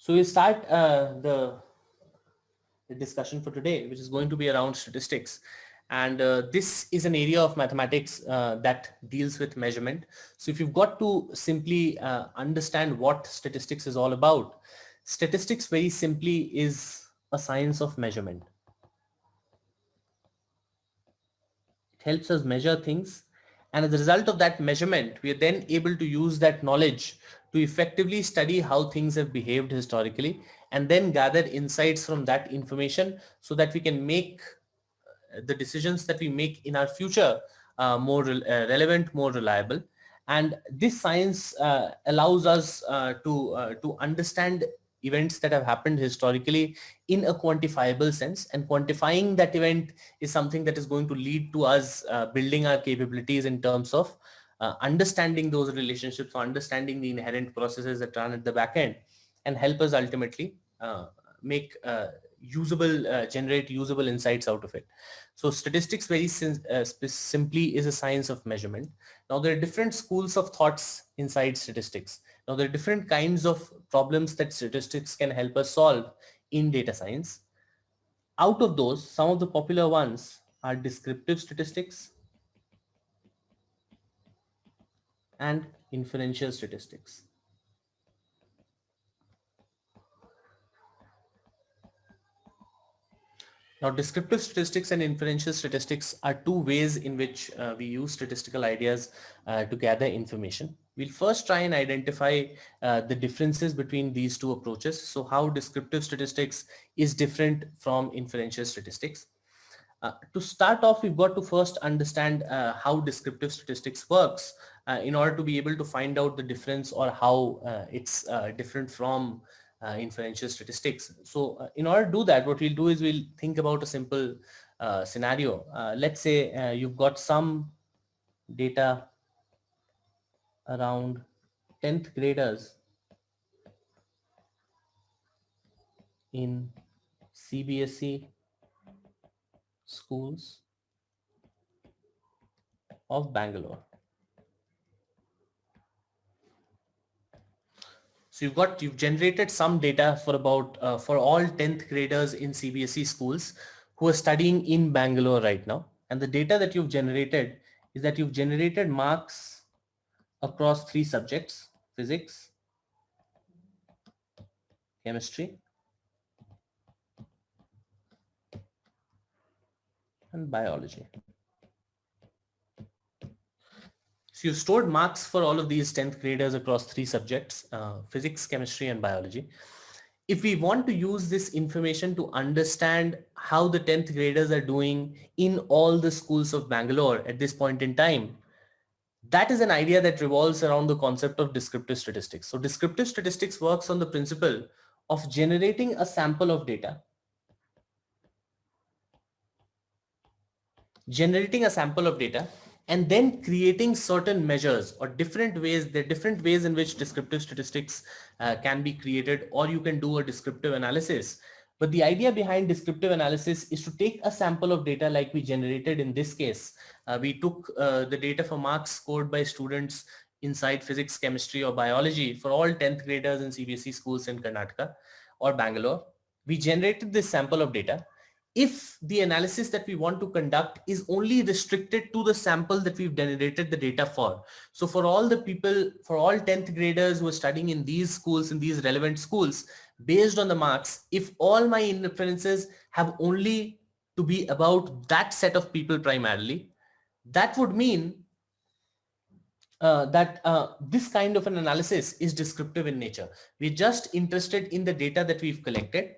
So we start the discussion for today, which is going to be around statistics. And this is an area of mathematics that deals with measurement. So if you've got to simply understand what statistics is all about, statistics very simply is a science of measurement. It helps us measure things. And as a result of that measurement, we are then able to use that knowledge to effectively study how things have behaved historically and then gather insights from that information so that we can make the decisions that we make in our future more relevant, more reliable. And this science allows us to understand events that have happened historically in a quantifiable sense, and quantifying that event is something that is going to lead to us building our capabilities in terms of understanding those relationships, understanding the inherent processes that run at the back end, and help us ultimately make generate usable insights out of it. So statistics very simply is a science of measurement. Now there are different schools of thoughts inside statistics. Now there are different kinds of problems that statistics can help us solve in data science. Out of those, some of the popular ones are descriptive statistics and inferential statistics. Now, descriptive statistics and inferential statistics are two ways in which we use statistical ideas to gather information. We'll first try and identify the differences between these two approaches. So how descriptive statistics is different from inferential statistics. To start off, we've got to first understand how descriptive statistics works in order to be able to find out the difference or how it's different from inferential statistics. So in order to do that, what we'll do is we'll think about a simple scenario. Let's say you've got some data around 10th graders in CBSE schools of Bangalore. So you've generated some data for about for all 10th graders in CBSE schools who are studying in Bangalore right now. And the data that you've generated is that you've generated marks across three subjects: physics, chemistry, and biology. So you've stored marks for all of these 10th graders across three subjects: physics, chemistry, and biology. If we want to use this information to understand how the 10th graders are doing in all the schools of Bangalore at this point in time, that is an idea that revolves around the concept of descriptive statistics. So descriptive statistics works on the principle of generating a sample of data, and then creating certain measures or different ways. There are different ways in which descriptive statistics can be created, or you can do a descriptive analysis. But the idea behind descriptive analysis is to take a sample of data like we generated in this case. We took the data for marks scored by students inside physics, chemistry, or biology for all 10th graders in CBSE schools in Karnataka or Bangalore. We generated this sample of data. If the analysis that we want to conduct is only restricted to the sample that we've generated the data for. So for all the people, for all 10th graders who are studying in these schools, in these relevant schools, based on the marks, if all my inferences have only to be about that set of people primarily, that would mean that this kind of an analysis is descriptive in nature. We're just interested in the data that we've collected,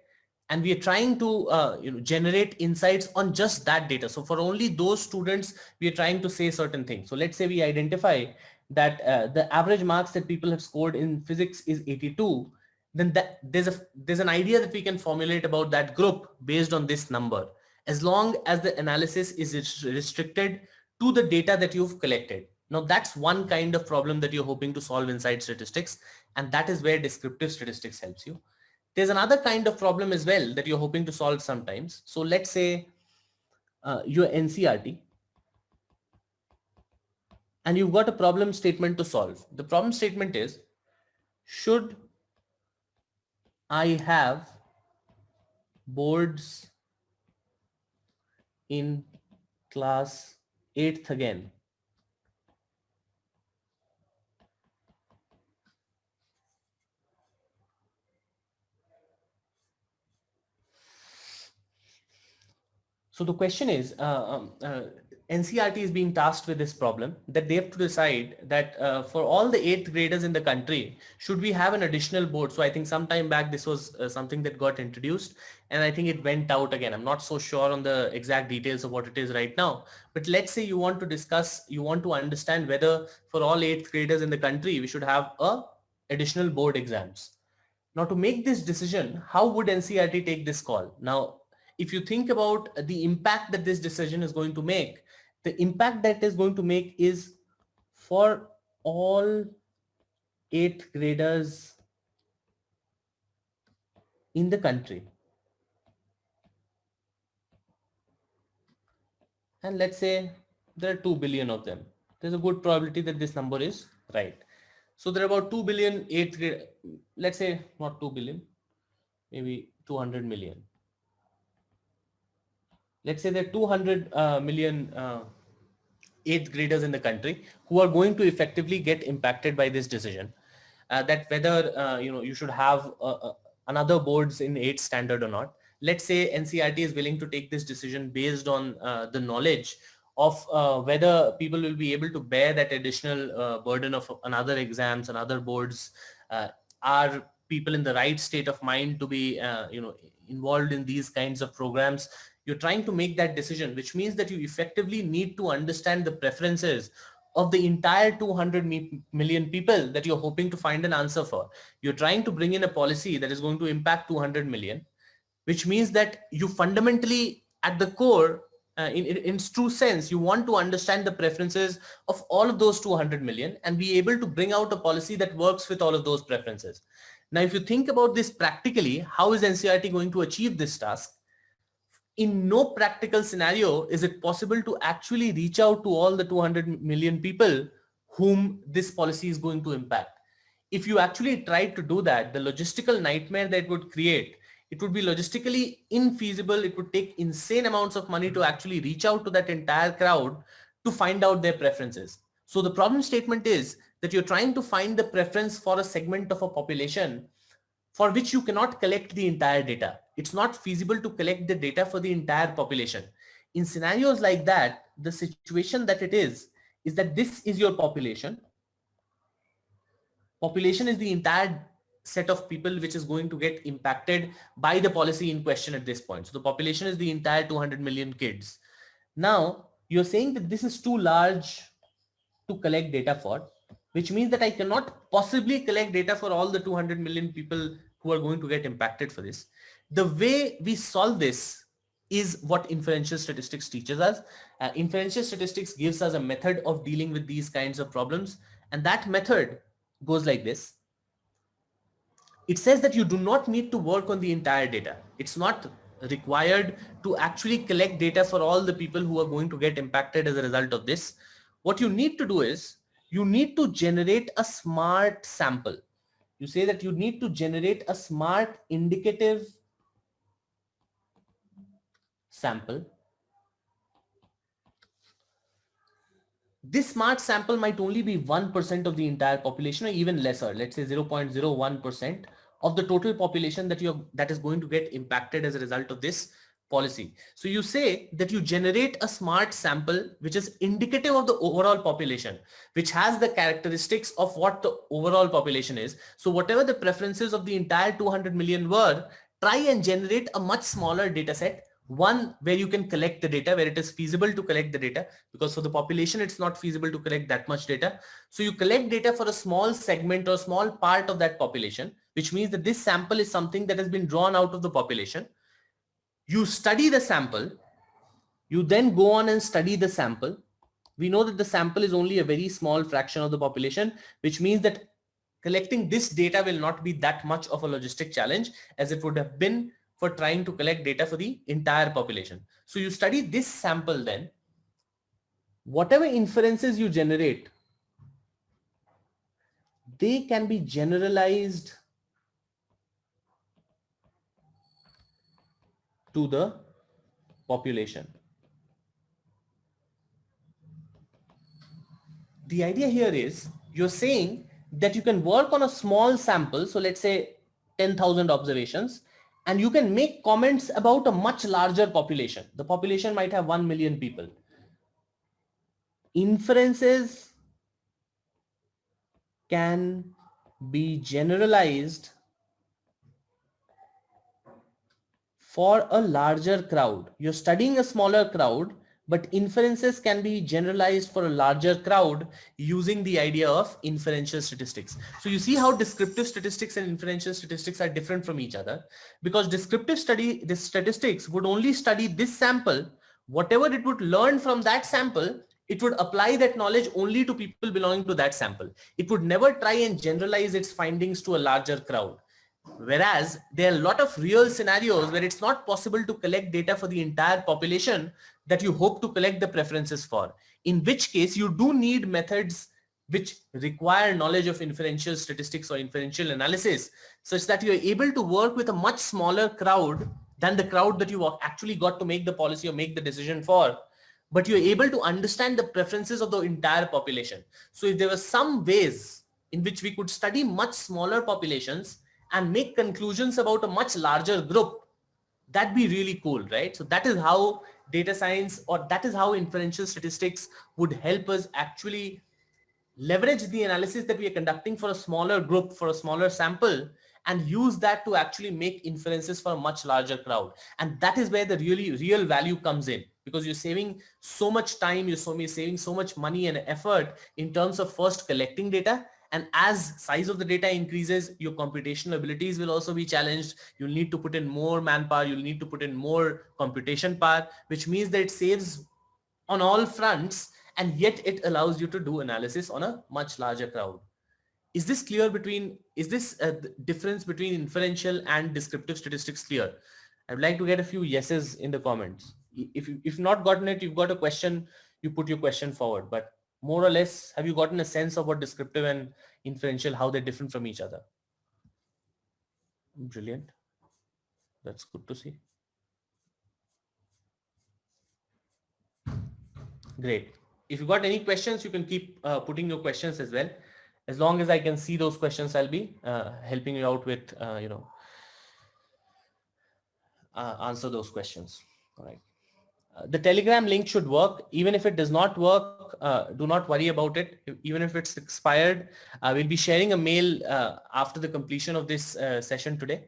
and we are trying to generate insights on just that data. So for only those students, we are trying to say certain things. So let's say we identify that the average marks that people have scored in physics is 82. Then there's an idea that we can formulate about that group based on this number, as long as the analysis is restricted to the data that you've collected. Now that's one kind of problem that you're hoping to solve inside statistics, and that is where descriptive statistics helps you. There's another kind of problem as well that you're hoping to solve sometimes. So let's say you're NCRT and you've got a problem statement to solve. The problem statement is, should I have boards in class 8th again. So the question is, NCRT is being tasked with this problem that they have to decide that for all the 8th graders in the country, should we have an additional board? So I think sometime back this was something that got introduced, and I think it went out again. I'm not so sure on the exact details of what it is right now, but let's say you want to discuss, you want to understand whether for all 8th graders in the country, we should have a additional board exams. Now, to make this decision, how would NCRT take this call? Now, if you think about the impact that this decision is going to make, the impact that is going to make is for all 8th graders in the country. And let's say there are 2 billion of them. There's a good probability that this number is right. So there are about 2 billion 8th grade, let's say not 2 billion, maybe 200 million. Let's say there are 200 million 8th graders in the country who are going to effectively get impacted by this decision. That whether you should have another boards in 8th standard or not. Let's say NCRT is willing to take this decision based on the knowledge of whether people will be able to bear that additional burden of another exams and other boards. Are people in the right state of mind to be involved in these kinds of programs? You're trying to make that decision, which means that you effectively need to understand the preferences of the entire 200 million people that you're hoping to find an answer for. You're trying to bring in a policy that is going to impact 200 million, which means that you fundamentally at the core, in true sense, you want to understand the preferences of all of those 200 million and be able to bring out a policy that works with all of those preferences. Now, if you think about this practically, how is NCRT going to achieve this task? In no practical scenario is it possible to actually reach out to all the 200 million people whom this policy is going to impact. If you actually tried to do that, the logistical nightmare that would create, it would be logistically infeasible. It would take insane amounts of money to actually reach out to that entire crowd to find out their preferences. So the problem statement is that you're trying to find the preference for a segment of a population for which you cannot collect the entire data. It's not feasible to collect the data for the entire population. In scenarios like that, the situation that it is that this is your population. Population is the entire set of people which is going to get impacted by the policy in question at this point. So the population is the entire 200 million kids. Now, you're saying that this is too large to collect data for, which means that I cannot possibly collect data for all the 200 million people who are going to get impacted for this. The way we solve this is what inferential statistics teaches us. Inferential statistics gives us a method of dealing with these kinds of problems. And that method goes like this. It says that you do not need to work on the entire data. It's not required to actually collect data for all the people who are going to get impacted as a result of this. What you need to do is you need to generate a smart sample. You say that you need to generate a smart indicative sample. This smart sample might only be 1% of the entire population or even lesser, let's say 0.01% of the total population that is going to get impacted as a result of this policy. So you say that you generate a smart sample which is indicative of the overall population, which has the characteristics of what the overall population is. So whatever the preferences of the entire 200 million were, try and generate a much smaller data set, one where you can collect the data, where it is feasible to collect the data, because for the population it's not feasible to collect that much data. So you collect data for a small segment or small part of that population, which means that this sample is something that has been drawn out of the population. You study the sample, you then go on and study the sample. We know that the sample is only a very small fraction of the population, which means that collecting this data will not be that much of a logistic challenge as it would have been for trying to collect data for the entire population. So you study this sample, then whatever inferences you generate, they can be generalized to the population. The idea here is you're saying that you can work on a small sample. So let's say 10,000 observations, and you can make comments about a much larger population. The population might have 1 million people. Inferences can be generalized for a larger crowd. You're studying a smaller crowd, but inferences can be generalized for a larger crowd using the idea of inferential statistics. So you see how descriptive statistics and inferential statistics are different from each other, because descriptive statistics would only study this sample. Whatever it would learn from that sample, it would apply that knowledge only to people belonging to that sample. It would never try and generalize its findings to a larger crowd. Whereas there are a lot of real scenarios where it's not possible to collect data for the entire population that you hope to collect the preferences for, in which case you do need methods which require knowledge of inferential statistics or inferential analysis, such that you're able to work with a much smaller crowd than the crowd that you actually got to make the policy or make the decision for, but you're able to understand the preferences of the entire population. So if there were some ways in which we could study much smaller populations and make conclusions about a much larger group, that'd be really cool, right? So that is how data science, or that is how inferential statistics would help us actually leverage the analysis that we are conducting for a smaller group, for a smaller sample, and use that to actually make inferences for a much larger crowd. And that is where the really real value comes in, because you're saving so much time, you're saving so much money and effort in terms of first collecting data. And as size of the data increases, your computational abilities will also be challenged. You'll need to put in more manpower, you'll need to put in more computation power, which means that it saves on all fronts, and yet it allows you to do analysis on a much larger crowd. Is this clear is this difference between inferential and descriptive statistics clear? I'd like to get a few yeses in the comments. If not gotten it, you've got a question, you put your question forward, but more or less, have you gotten a sense of what descriptive and inferential, how they're different from each other? Brilliant. That's good to see. Great. If you got any questions, you can keep putting your questions as well. As long as I can see those questions, I'll be helping you out with, answer those questions. All right. The Telegram link should work. Even if it does not work, do not worry about it. Even if it's expired, we'll be sharing a mail after the completion of this session today.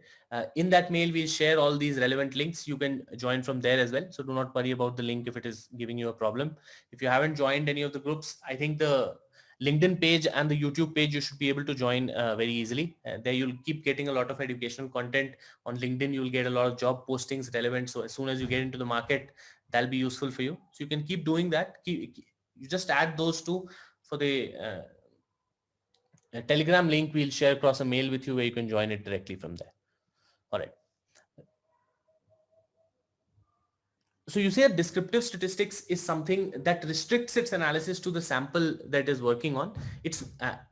In that mail, we'll share all these relevant links. You can join from there as well. So do not worry about the link if it is giving you a problem. If you haven't joined any of the groups, I think the LinkedIn page and the YouTube page, you should be able to join very easily. There you'll keep getting a lot of educational content. On LinkedIn, you'll get a lot of job postings relevant. So as soon as you get into the market, that'll be useful for you. So you can keep doing that. You just add those two. For the Telegram link, we'll share across a mail with you where you can join it directly from there. All right. So you say descriptive statistics is something that restricts its analysis to the sample that is working on. It's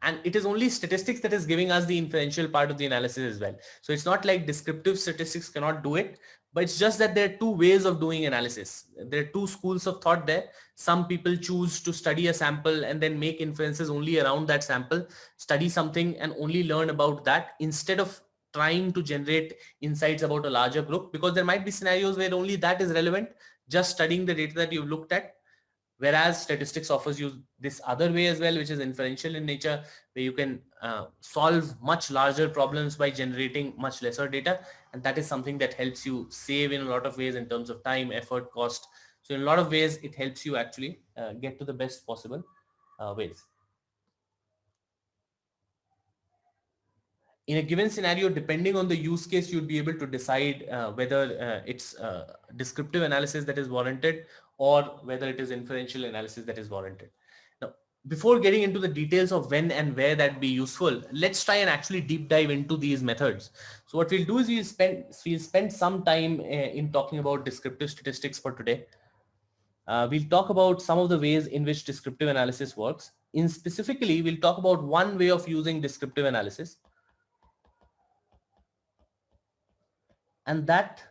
and it is only statistics that is giving us the inferential part of the analysis as well. So it's not like descriptive statistics cannot do it, but it's just that there are two ways of doing analysis. There are two schools of thought there. Some people choose to study a sample and then make inferences only around that sample, study something and only learn about that, instead of trying to generate insights about a larger group, because there might be scenarios where only that is relevant, just studying the data that you've looked at. Whereas statistics offers you this other way as well, which is inferential in nature, where you can solve much larger problems by generating much lesser data. And that is something that helps you save in a lot of ways in terms of time, effort, cost. So in a lot of ways, it helps you actually get to the best possible ways. In a given scenario, depending on the use case, you'd be able to decide whether it's descriptive analysis that is warranted or whether it is inferential analysis that is warranted. Now, before getting into the details of when and where that'd be useful, let's try and actually deep dive into these methods. So what we'll do is we'll spend some time in talking about descriptive statistics for today. We'll talk about some of the ways in which descriptive analysis works. Specifically, we'll talk about one way of using descriptive analysis, and that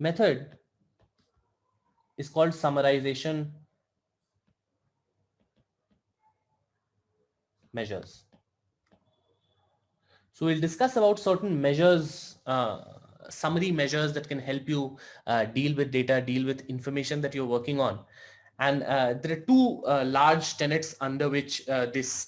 method is called summarization measures. So we'll discuss about certain measures, summary measures that can help you deal with data, deal with information that you're working on. And there are two large tenets under which this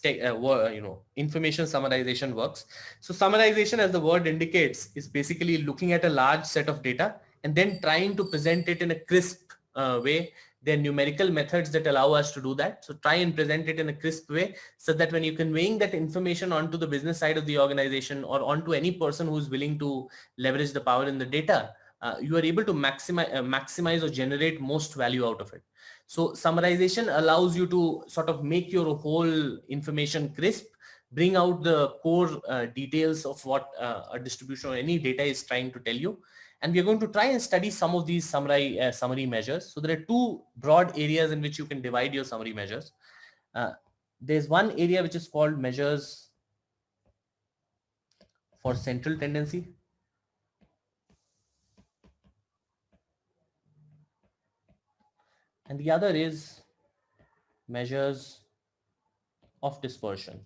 information summarization works. So summarization, as the word indicates, is basically looking at a large set of data and then trying to present it in a crisp way. There are numerical methods that allow us to do that. So try and present it in a crisp way so that when you're conveying that information onto the business side of the organization or onto any person who's willing to leverage the power in the data, you are able to maximize or generate most value out of it. So summarization allows you to sort of make your whole information crisp, bring out the core details of what a distribution or any data is trying to tell you. And we are going to try and study some of these summary measures. So there are two broad areas in which you can divide your summary measures. There's one area which is called measures for central tendency. And the other is measures of dispersion.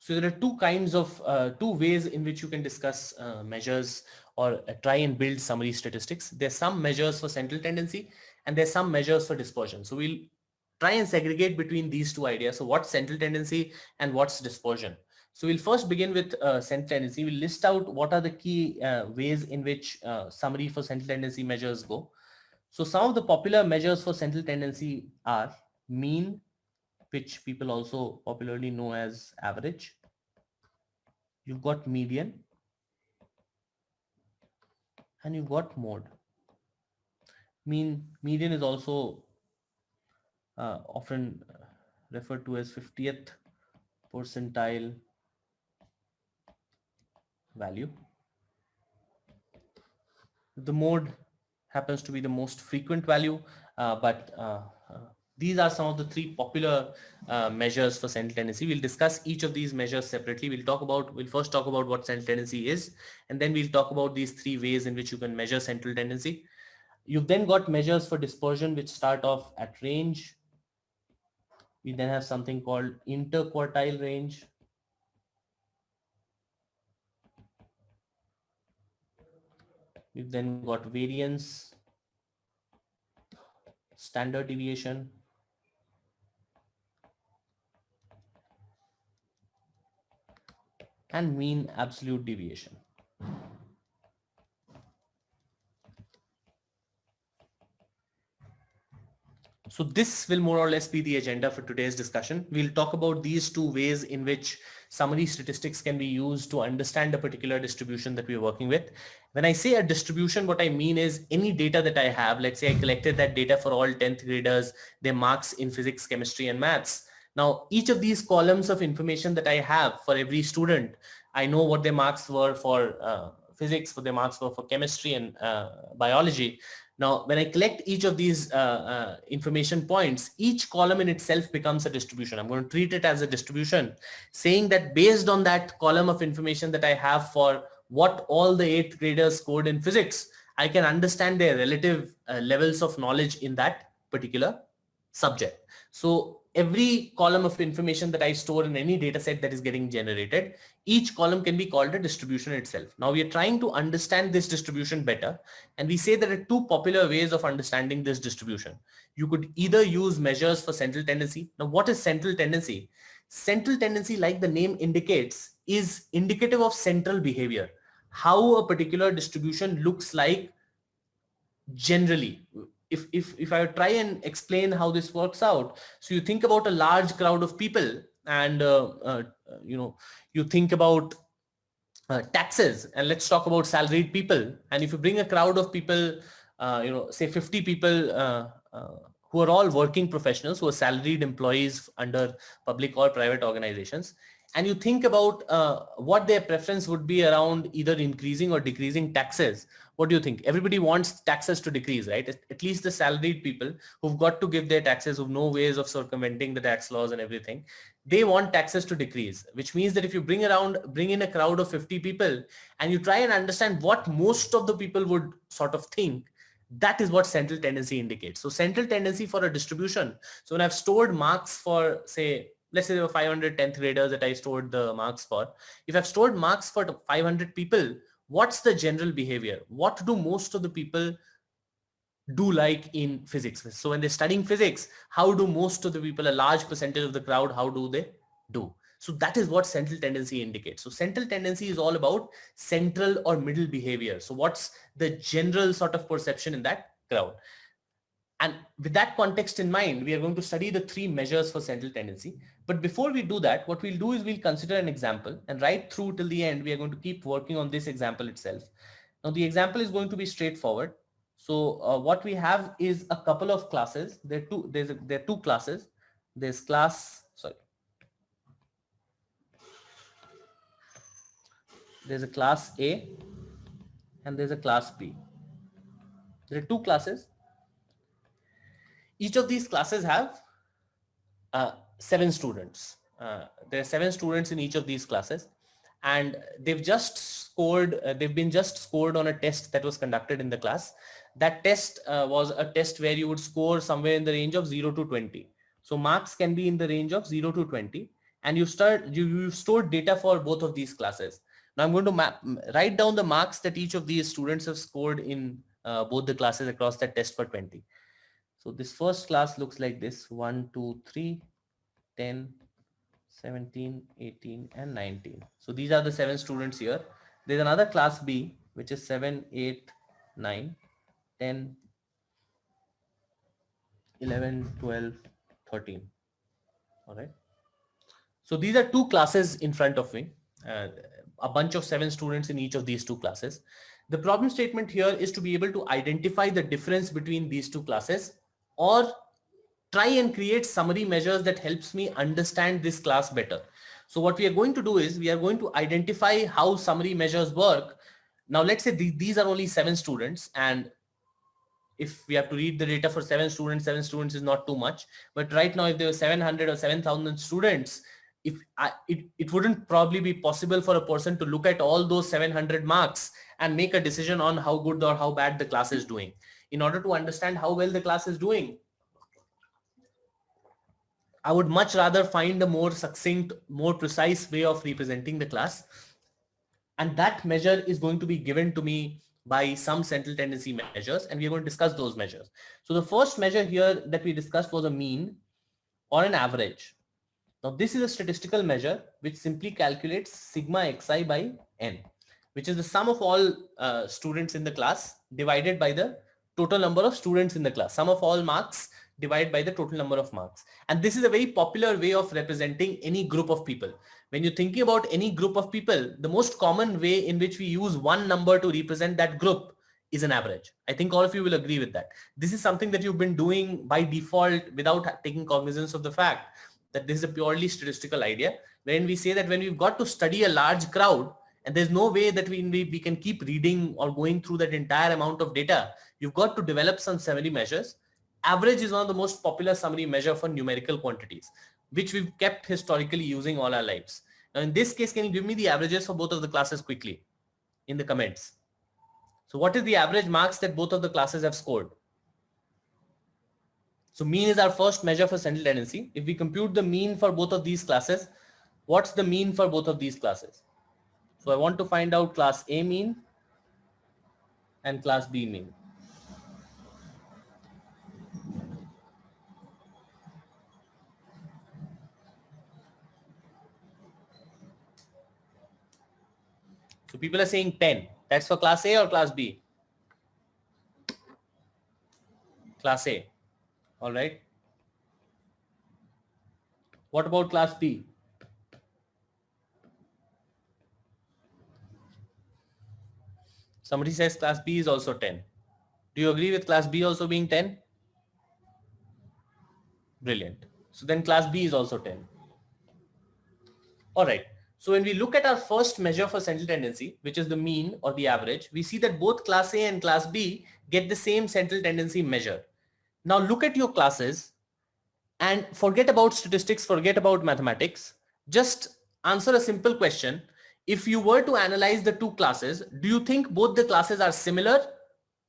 So there are two kinds of, two ways in which you can discuss measures or try and build summary statistics. There's some measures for central tendency and there's some measures for dispersion. So we'll try and segregate between these two ideas. So what's central tendency and what's dispersion? So we'll first begin with central tendency. We'll list out what are the key ways in which summary for central tendency measures go. So some of the popular measures for central tendency are mean, which people also popularly know as average. You've got median and you've got mode. Median is also often referred to as 50th percentile value. The mode happens to be the most frequent value, but these are some of the three popular measures for central tendency. We'll discuss each of these measures separately. We'll first talk about what central tendency is, and then we'll talk about these three ways in which you can measure central tendency. You've then got measures for dispersion, which start off at range. We then have something called interquartile range. We've then got variance, standard deviation, and mean absolute deviation. So this will more or less be the agenda for today's discussion. We'll talk about these two ways in which summary statistics can be used to understand a particular distribution that we're working with. When I say a distribution, what I mean is any data that I have. Let's say I collected that data for all 10th graders, their marks in physics, chemistry, and maths. Now, each of these columns of information that I have for every student, I know what their marks were for physics, what their marks were for chemistry and biology. Now, when I collect each of these information points, each column in itself becomes a distribution. I'm going to treat it as a distribution, saying that based on that column of information that I have for what all the 8th graders scored in physics, I can understand their relative levels of knowledge in that particular subject. So every column of information that I store in any data set that is getting generated, each column can be called a distribution itself. Now we are trying to understand this distribution better, and we say there are two popular ways of understanding this distribution. You could either use measures for central tendency. Now what is central tendency? Central tendency, like the name indicates, is indicative of central behavior, how a particular distribution looks like generally. If I try and explain how this works out, so you think about a large crowd of people and you think about taxes, and let's talk about salaried people. And if you bring a crowd of people, say 50 people who are all working professionals, who are salaried employees under public or private organizations, and you think about what their preference would be around either increasing or decreasing taxes, What do you think? Everybody wants taxes to decrease, right? At least the salaried people who've got to give their taxes, who've no ways of circumventing the tax laws and everything, they want taxes to decrease, which means that if you bring in a crowd of 50 people and you try and understand what most of the people would sort of think, that is what central tendency indicates. So central tendency for a distribution. So when I've stored marks for, say, let's say there were 500 10th graders that I stored the marks for. If I've stored marks for 500 people, what's the general behavior? What do most of the people do like in physics? So when they're studying physics, how do most of the people, a large percentage of the crowd, how do they do? So that is what central tendency indicates. So central tendency is all about central or middle behavior. So what's the general sort of perception in that crowd? And with that context in mind, we are going to study the three measures for central tendency. But before we do that, what we'll do is we'll consider an example, and right through till the end, we are going to keep working on this example itself. Now the example is going to be straightforward. So what we have is a couple of classes. There are two classes. There's there's a class A and there's a class B. There are two classes. Each of these classes have 7 students. There are 7 students in each of these classes, and they've just scored. They've been just scored on a test that was conducted in the class. That test was a test where you would score somewhere in the range of 0 to 20. So marks can be in the range of 0 to 20, and you stored data for both of these classes. Now I'm going to write down the marks that each of these students have scored in both the classes across that test for 20. So this first class looks like this: 1, 2, 3, 10, 17, 18, and 19. So these are the 7 students here. There's another class B, which is 7, 8, 9, 10, 11, 12, 13. All right. So these are two classes in front of me, a bunch of 7 students in each of these two classes. The problem statement here is to be able to identify the difference between these two classes, or try and create summary measures that helps me understand this class better. So what we are going to do is we are going to identify how summary measures work. Now let's say these are only 7 students, and if we have to read the data for 7 students is not too much. But right now, if there were 700 or 7,000 students, it wouldn't probably be possible for a person to look at all those 700 marks and make a decision on how good or how bad the class is doing. In order to understand how well the class is doing, I would much rather find a more succinct, more precise way of representing the class. And that measure is going to be given to me by some central tendency measures, and we are going to discuss those measures. So the first measure here that we discussed was a mean or an average. Now this is a statistical measure which simply calculates sigma xi by n, which is the sum of all students in the class divided by the total number of students in the class. Sum of all marks divided by the total number of marks. And this is a very popular way of representing any group of people. When you're thinking about any group of people, the most common way in which we use one number to represent that group is an average. I think all of you will agree with that. This is something that you've been doing by default without taking cognizance of the fact that this is a purely statistical idea, wherein we say that when we've got to study a large crowd, and there's no way that we can keep reading or going through that entire amount of data, you've got to develop some summary measures. Average is one of the most popular summary measure for numerical quantities, which we've kept historically using all our lives. Now in this case, can you give me the averages for both of the classes quickly in the comments? So what is the average marks that both of the classes have scored? So mean is our first measure for central tendency. If we compute the mean for both of these classes, what's the mean for both of these classes? So I want to find out class A mean and class B mean. So people are saying 10. That's for class A or class B? Class A. All right. What about class B? Somebody says class B is also 10. Do you agree with class B also being 10? Brilliant. So then class B is also 10. All right. So when we look at our first measure for central tendency, which is the mean or the average, we see that both class A and class B get the same central tendency measure. Now look at your classes and forget about statistics, forget about mathematics. Just answer a simple question. If you were to analyze the two classes, do you think both the classes are similar,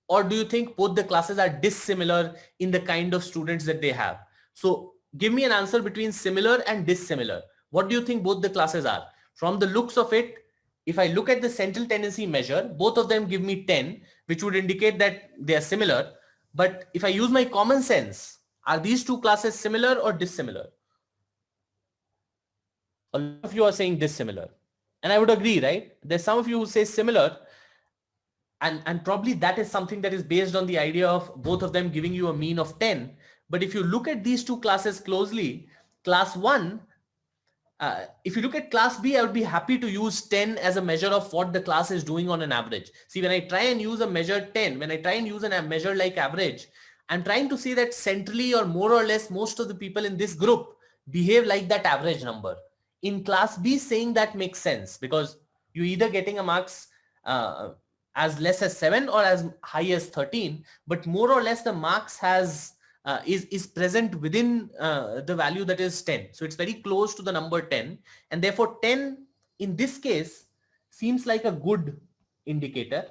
or do you think both the classes are dissimilar in the kind of students that they have? So give me an answer between similar and dissimilar. What do you think both the classes are? From the looks of it, if I look at the central tendency measure, both of them give me 10, which would indicate that they are similar. But if I use my common sense, are these two classes similar or dissimilar? A lot of you are saying dissimilar. And I would agree, right? There's some of you who say similar, and probably that is something that is based on the idea of both of them giving you a mean of 10. But if you look at these two classes closely, class 1, if you look at class B, I would be happy to use 10 as a measure of what the class is doing on an average. See, when I try and use a measure 10, when I try and use a measure like average, I'm trying to say that centrally or more or less most of the people in this group behave like that average number. In class B, saying that makes sense because you're either getting a marks as less as 7 or as high as 13, but more or less the marks has is present within the value that is 10. So it's very close to the number 10, and therefore 10 in this case seems like a good indicator.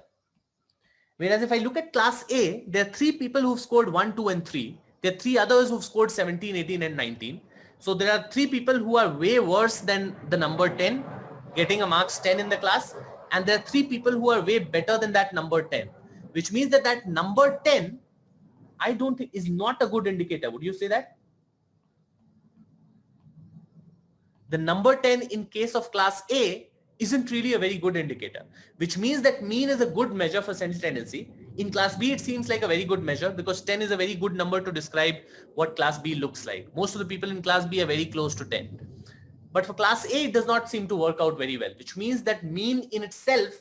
Whereas if I look at class A, there are 3 people who've scored 1, 2 and 3. There are 3 others who've scored 17, 18 and 19. So there are 3 people who are way worse than the number 10, getting a marks 10 in the class. And there are 3 people who are way better than that number 10, which means that that number 10, I don't think is not a good indicator. Would you say that? The number 10 in case of class A isn't really a very good indicator, which means that mean is a good measure for central tendency. In class B, it seems like a very good measure because 10 is a very good number to describe what class B looks like. Most of the people in class B are very close to 10. But for class A, it does not seem to work out very well, which means that mean in itself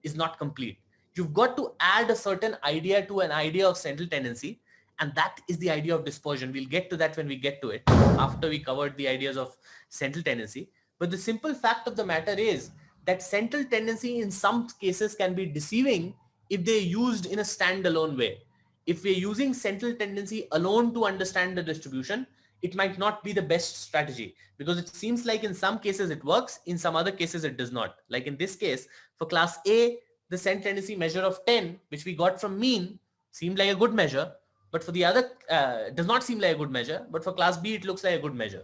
is not complete. You've got to add a certain idea to an idea of central tendency, and that is the idea of dispersion. We'll get to that when we get to it, after we covered the ideas of central tendency. But the simple fact of the matter is that central tendency in some cases can be deceiving if they're used in a standalone way. If we're using central tendency alone to understand the distribution, it might not be the best strategy because it seems like in some cases it works, in some other cases it does not. Like in this case, for class A, the central tendency measure of 10, which we got from mean, seemed like a good measure, but for the other, does not seem like a good measure, but for class B, it looks like a good measure.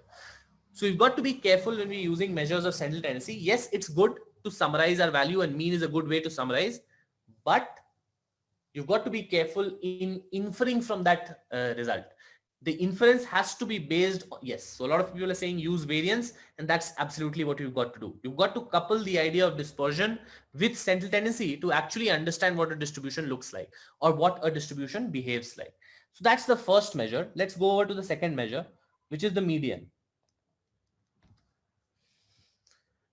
So you've got to be careful when we're using measures of central tendency. Yes, it's good to summarize our value, and mean is a good way to summarize, but you've got to be careful in inferring from that result. The inference has to be based on, yes. So a lot of people are saying use variance, and that's absolutely what you've got to do. You've got to couple the idea of dispersion with central tendency to actually understand what a distribution looks like or what a distribution behaves like. So that's the first measure. Let's go over to the second measure, which is the median.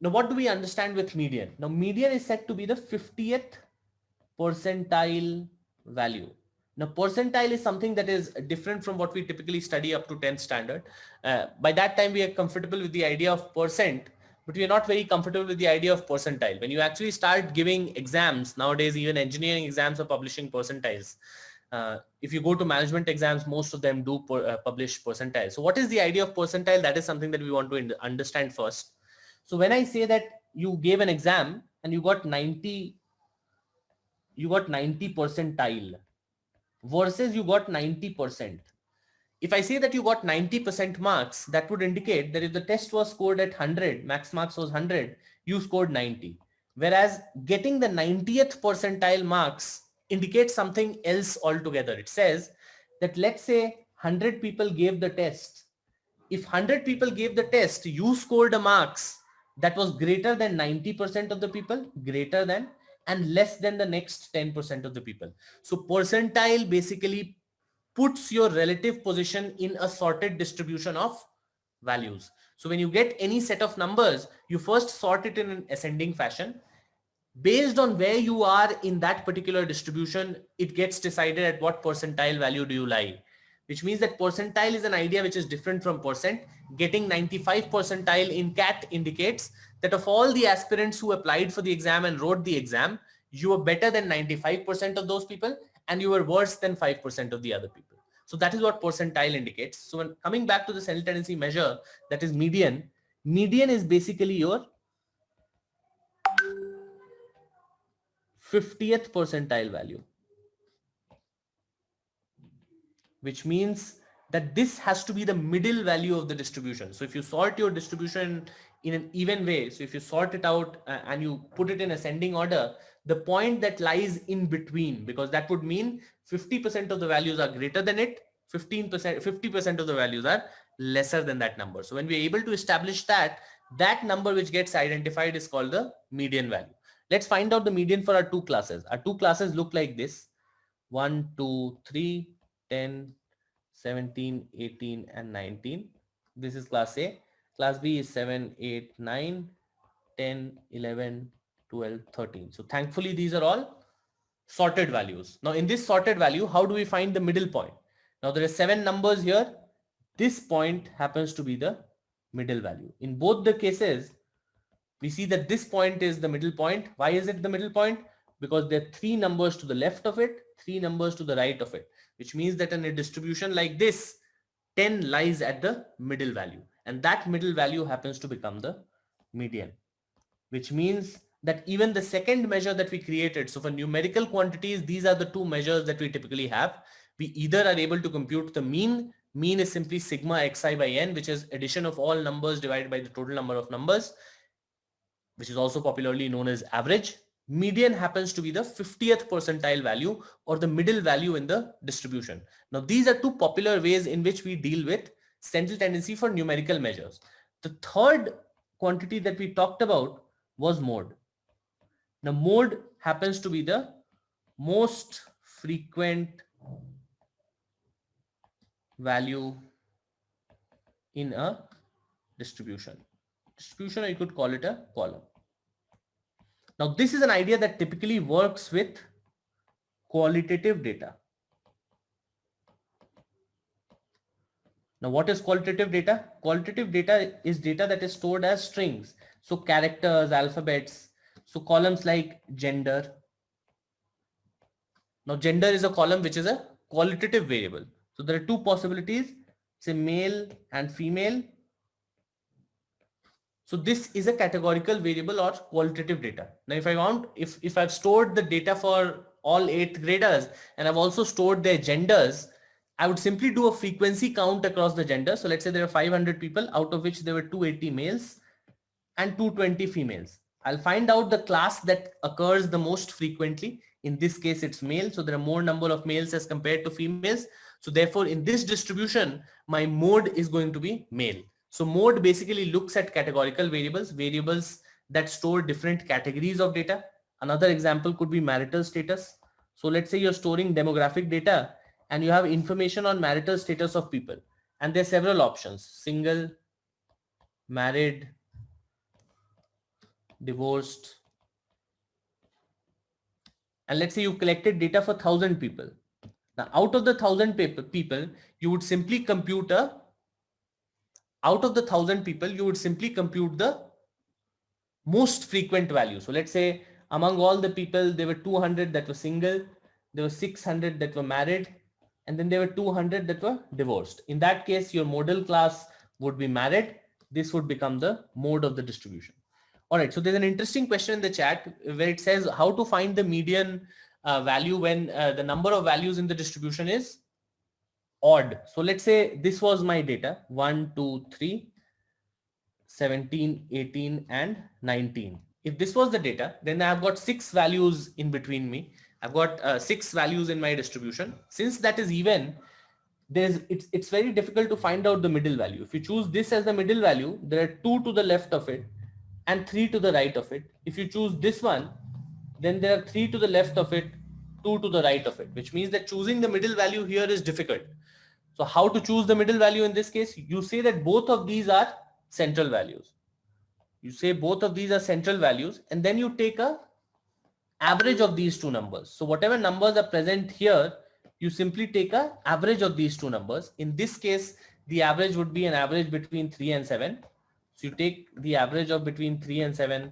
Now, what do we understand with median? Now, median is said to be the 50th percentile value. Now, percentile is something that is different from what we typically study up to 10th standard. By that time, we are comfortable with the idea of percent, but we are not very comfortable with the idea of percentile. When you actually start giving exams, nowadays, even engineering exams are publishing percentiles. If you go to management exams, most of them do publish percentile. So what is the idea of percentile? That is something that we want to understand first. So when I say that you gave an exam and you got 90 percentile versus you got 90%. If I say that you got 90% marks, that would indicate that if the test was scored at 100, max marks was 100, you scored 90. Whereas getting the 90th percentile marks indicates something else altogether. It says that let's say 100 people gave the test. If 100 people gave the test, you scored a marks that was greater than 90% of the people, greater than, and less than the next 10% of the people. So percentile basically puts your relative position in a sorted distribution of values. So when you get any set of numbers, you first sort it in an ascending fashion. Based on where you are in that particular distribution, it gets decided at what percentile value do you lie. Which means that percentile is an idea which is different from percent. Getting 95 percentile in CAT indicates that of all the aspirants who applied for the exam and wrote the exam, you were better than 95% of those people and you were worse than 5% of the other people. So that is what percentile indicates. So when coming back to the central tendency measure, that is median, median is basically your 50th percentile value, which means that this has to be the middle value of the distribution. So if you sort your distribution in an even way, so if you sort it out and you put it in ascending order, the point that lies in between, because that would mean 50% of the values are greater than it, 15%, 50% of the values are lesser than that number. So when we're able to establish that, that number which gets identified is called the median value. Let's find out the median for our two classes. Our two classes look like this: 1, 2, 3, 10, 17, 18, and 19. This is class A. Class B is 7, 8, 9, 10, 11, 12, 13. So thankfully, these are all sorted values. Now in this sorted value, how do we find the middle point? Now there are 7 numbers here. This point happens to be the middle value. In both the cases, we see that this point is the middle point. Why is it the middle point? Because there are 3 numbers to the left of it, 3 numbers to the right of it, which means that in a distribution like this, 10 lies at the middle value, and that middle value happens to become the median, which means that even the second measure that we created, so for numerical quantities, these are the 2 measures that we typically have. We either are able to compute the mean. Mean is simply sigma xi by n, which is addition of all numbers divided by the total number of numbers, which is also popularly known as average. Median happens to be the 50th percentile value or the middle value in the distribution. Now, these are 2 popular ways in which we deal with central tendency for numerical measures. The third quantity that we talked about was mode. Now, mode happens to be the most frequent value in a distribution. Distribution, or you could call it a column. Now, this is an idea that typically works with qualitative data. Now, what is qualitative data? Qualitative data is data that is stored as strings. So characters, alphabets. So columns like gender. Now, gender is a column which is a qualitative variable. So there are 2 possibilities, say male and female. So this is a categorical variable or qualitative data. Now, if I want, if I've stored the data for all 8th graders and I've also stored their genders, I would simply do a frequency count across the genders. So let's say there are 500 people, out of which there were 280 males and 220 females. I'll find out the class that occurs the most frequently. In this case, it's male. So there are more number of males as compared to females. So therefore, in this distribution, my mode is going to be male. So mode basically looks at categorical variables, variables that store different categories of data. Another example could be marital status. So let's say you're storing demographic data and you have information on marital status of people. And there are several options: single, married, divorced. And let's say you collected data for 1,000 people. Now, out of the 1,000 people, you would simply compute the most frequent value. So let's say among all the people, there were 200 that were single, there were 600 that were married, and then there were 200 that were divorced. In that case, your modal class would be married. This would become the mode of the distribution. All right, so there's an interesting question in the chat where it says how to find the median value when the number of values in the distribution is odd. So let's say this was my data: 1, 2, 3, 17, 18, and 19. If this was the data, then I've got 6 values in between me. I've got 6 values in my distribution. Since that is even, it's very difficult to find out the middle value. If you choose this as the middle value, there are 2 to the left of it and 3 to the right of it. If you choose this one, then there are 3 to the left of it, 2 to the right of it, which means that choosing the middle value here is difficult. So how to choose the middle value in this case? You say that both of these are central values. You say both of these are central values, and then you take a average of these 2 numbers. So whatever numbers are present here, you simply take a average of these 2 numbers. In this case, the average would be an average between 3 and 7. So you take the average of between 3 and 7,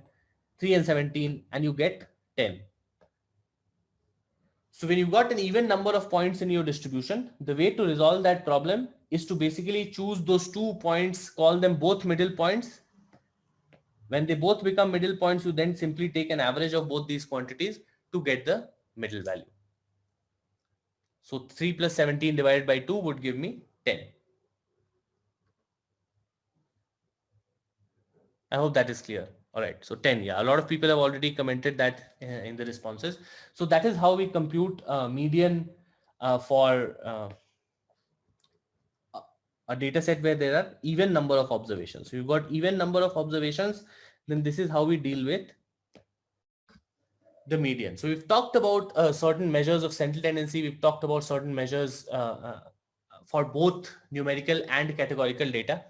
3 and 17, and you get 10. So when you've got an even number of points in your distribution, the way to resolve that problem is to basically choose those 2 points, call them both middle points. When they both become middle points, you then simply take an average of both these quantities to get the middle value. So 3 plus 17 divided by 2 would give me 10. I hope that is clear. All right, so 10. Yeah, a lot of people have already commented that in the responses. So that is how we compute median for a data set where there are even number of observations. So you've got even number of observations, then this is how we deal with the median. So we've talked about certain measures of central tendency. We've talked about certain measures for both numerical and categorical data.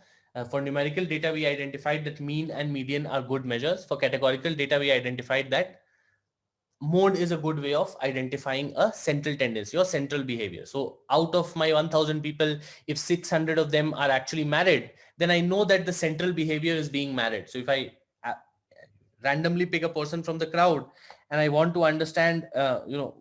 For numerical data, we identified that mean and median are good measures. For categorical data, we identified that mode is a good way of identifying a central tendency or central behavior. So out of my 1000 people, if 600 of them are actually married, then I know that the central behavior is being married. So if I randomly pick a person from the crowd and I want to understand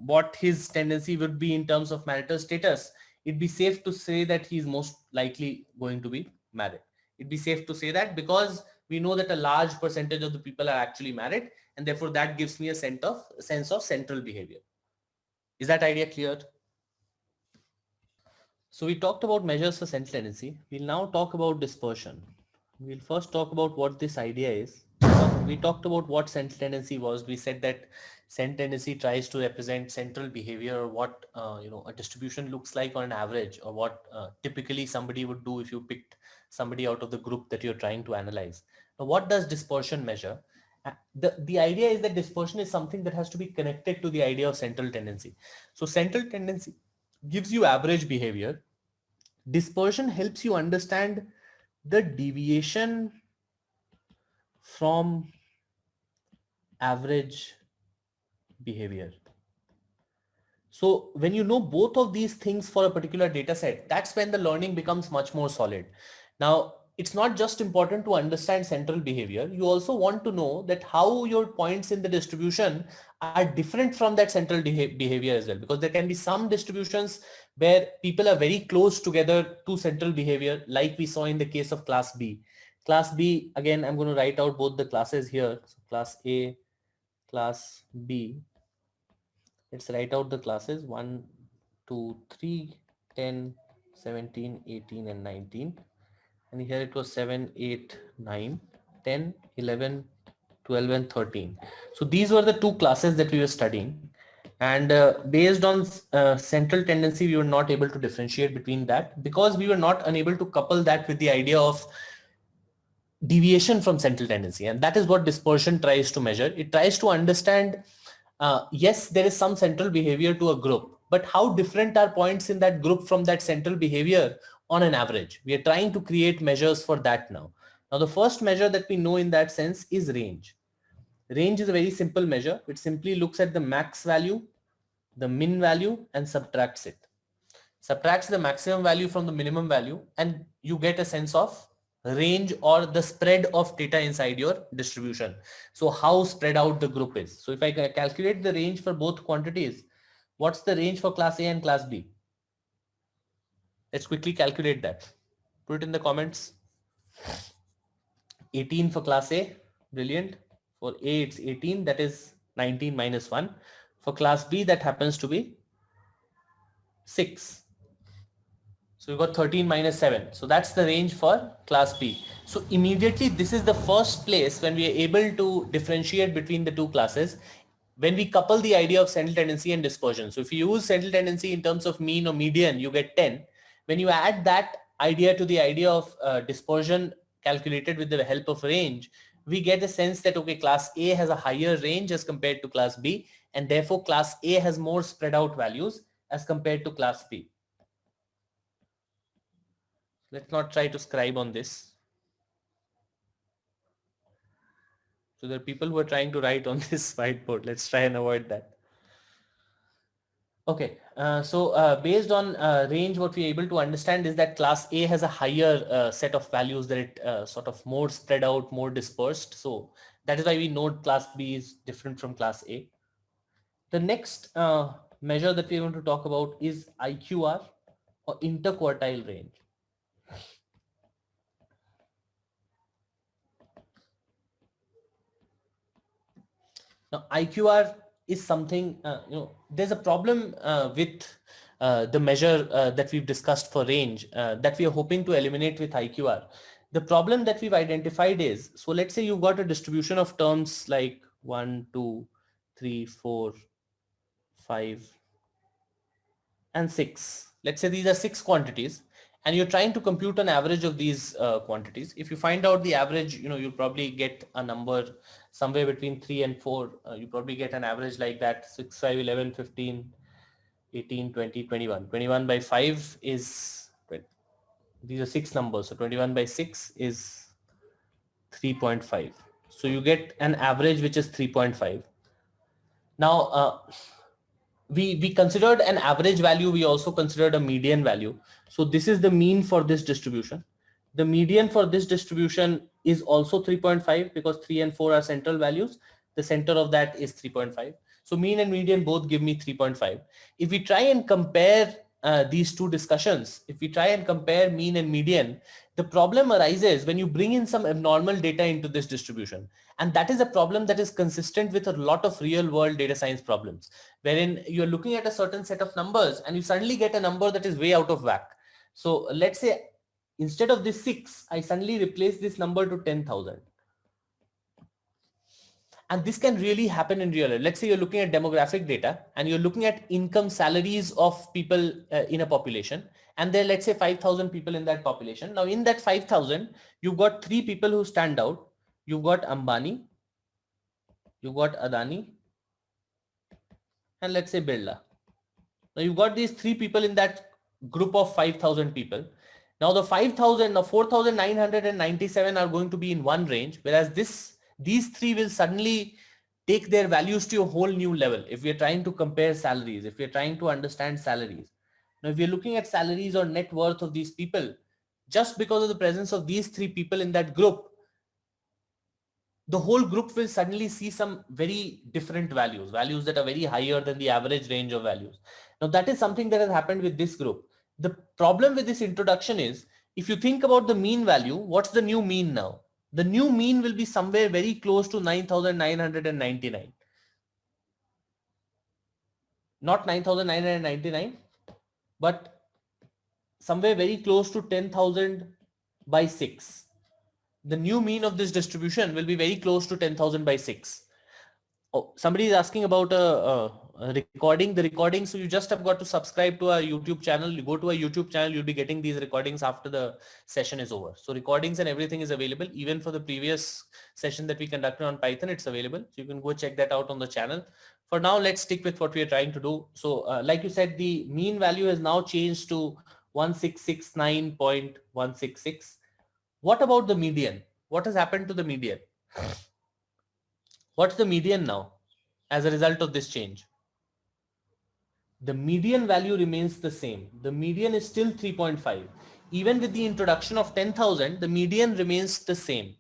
what his tendency would be in terms of marital status, it'd be safe to say that he's most likely going to be married. It'd be safe to say that because we know that a large percentage of the people are actually married, and therefore that gives me a sense of central behavior. Is that idea clear? So we talked about measures for central tendency. We'll now talk about dispersion. We'll first talk about what this idea is. We talked about what central tendency was. We said that central tendency tries to represent central behavior, or what a distribution looks like on an average, or what typically somebody would do if you picked somebody out of the group that you're trying to analyze. Now, what does dispersion measure? The idea is that dispersion is something that has to be connected to the idea of central tendency. So central tendency gives you average behavior. Dispersion helps you understand the deviation from average behavior. So when you know both of these things for a particular data set, that's when the learning becomes much more solid. Now, it's not just important to understand central behavior. You also want to know that how your points in the distribution are different from that central behavior as well, because there can be some distributions where people are very close together to central behavior, like we saw in the case of class B. Class B, again, I'm going to write out both the classes here. So class A, class B. Let's write out the classes 1, 2, 3, 10, 17, 18, and 19. And here it was 7, 8, 9, 10, 11, 12, and 13. So these were the two classes that we were studying. And based on central tendency, we were not able to differentiate between that because we were not unable to couple that with the idea of deviation from central tendency. And that is what dispersion tries to measure. It tries to understand, yes, there is some central behavior to a group, but how different are points in that group from that central behavior on an average? We are trying to create measures for that now. Now, the first measure that we know in that sense is range. Range is a very simple measure. It simply looks at the max value, the min value, and subtracts it. Subtracts the maximum value from the minimum value, and you get a sense of range or the spread of data inside your distribution. So how spread out the group is. So if I calculate the range for both quantities, what's the range for class A and class B? Let's quickly calculate that. Put it in the comments. 18 for class A, brilliant. For A it's 18, that is 19 minus 1. For class B that happens to be 6. So we've got 13 minus 7. So that's the range for class B. So immediately this is the first place when we are able to differentiate between the two classes, when we couple the idea of central tendency and dispersion. So if you use central tendency in terms of mean or median, you get 10. When you add that idea to the idea of dispersion calculated with the help of range, we get a sense that, okay, class A has a higher range as compared to class B, and therefore class A has more spread out values as compared to class B. Let's not try to scribe on this. So there are people who are trying to write on this whiteboard. Let's try and avoid that. Okay, so based on range, what we're able to understand is that class A has a higher set of values that it sort of more spread out, more dispersed. So that is why we know class B is different from class A. The next measure that we're going to talk about is IQR, or interquartile range. Now, IQR is something, there's a problem with the measure that we've discussed for range that we are hoping to eliminate with IQR. The problem that we've identified is, so let's say you've got a distribution of terms like 1, 2, 3, 4, 5, and 6. Let's say these are 6 quantities, and you're trying to compute an average of these quantities. If you find out the average, you'll probably get a number somewhere between 3 and 4. You probably get an average like that: 6, 5, 11, 15, 18, 20, 21. 21 by 5 is 20. These are 6 numbers, so 21 by 6 is 3.5. So you get an average which is 3.5. Now, we considered an average value. We also considered a median value. So this is the mean for this distribution. The median for this distribution is also 3.5 because 3 and 4 are central values. The center of that is 3.5. So mean and median both give me 3.5. If we try and compare these two discussions, if we try and compare mean and median, the problem arises when you bring in some abnormal data into this distribution. And that is a problem that is consistent with a lot of real world data science problems, wherein you're looking at a certain set of numbers and you suddenly get a number that is way out of whack. So let's say instead of this 6, I suddenly replace this number to 10,000. And this can really happen in real life. Let's say you're looking at demographic data and you're looking at income salaries of people in a population. And there, let's say 5,000 people in that population. Now in that 5,000, you've got 3 people who stand out. You've got Ambani, you've got Adani, and let's say Birla. Now you've got these 3 people in that group of 5,000 people. Now the 5,000, now 4,997 are going to be in one range, whereas these 3 will suddenly take their values to a whole new level. If we are trying to compare salaries, if we are trying to understand salaries. Now, if we are looking at salaries or net worth of these people, just because of the presence of these 3 people in that group, the whole group will suddenly see some very different values that are very higher than the average range of values. Now that is something that has happened with this group. The problem with this introduction is, if you think about the mean value, what's the new mean now? The new mean will be somewhere very close to 9,999. Not 9,999, but somewhere very close to 10,000 by 6. The new mean of this distribution will be very close to 10,000 by 6. Oh, somebody is asking about a recording. The recording, so you just have got to subscribe to our YouTube channel. You go to our YouTube channel, you'll be getting these recordings after the session is over. So recordings and everything is available. Even for the previous session that we conducted on Python, it's available. So you can go check that out on the channel. For now, let's stick with what we are trying to do. So like you said, the mean value has now changed to 1669.166. What about the median? What has happened to the median? What's the median now as a result of this change? The median value remains the same. The median is still 3.5. Even with the introduction of 10,000, the median remains the same.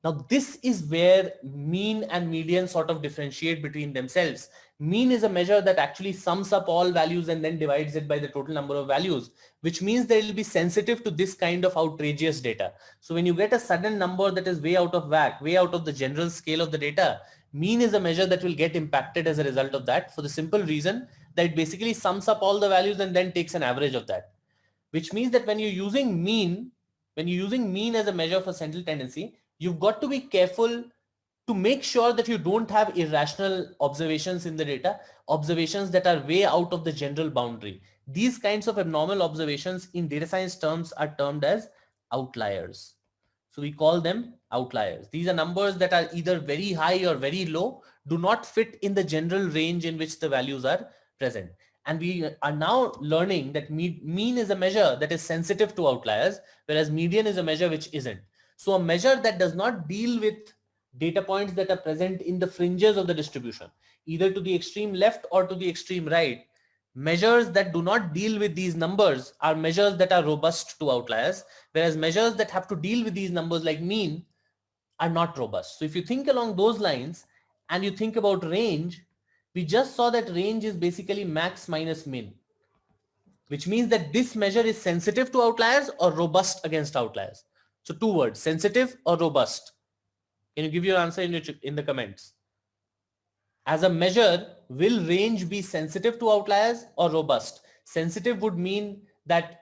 Now, this is where mean and median sort of differentiate between themselves. Mean is a measure that actually sums up all values and then divides it by the total number of values, which means that it will be sensitive to this kind of outrageous data. So when you get a sudden number that is way out of whack, way out of the general scale of the data, mean is a measure that will get impacted as a result of that, for the simple reason that it basically sums up all the values and then takes an average of that. Which means that when you're using mean as a measure for central tendency, you've got to be careful to make sure that you don't have irrational observations in the data, observations that are way out of the general boundary. These kinds of abnormal observations in data science terms are termed as outliers. So we call them outliers. These are numbers that are either very high or very low, do not fit in the general range in which the values are present. And we are now learning that mean is a measure that is sensitive to outliers, whereas median is a measure which isn't. So a measure that does not deal with data points that are present in the fringes of the distribution, either to the extreme left or to the extreme right, Measures that do not deal with these numbers are measures that are robust to outliers, whereas measures that have to deal with these numbers like mean are not robust. So if you think along those lines and you think about range, we just saw that range is basically max minus min, which means that this measure is sensitive to outliers or robust against outliers. So two words, sensitive or robust. Can you give your answer in the comments? As a measure, will range be sensitive to outliers or robust? Sensitive would mean that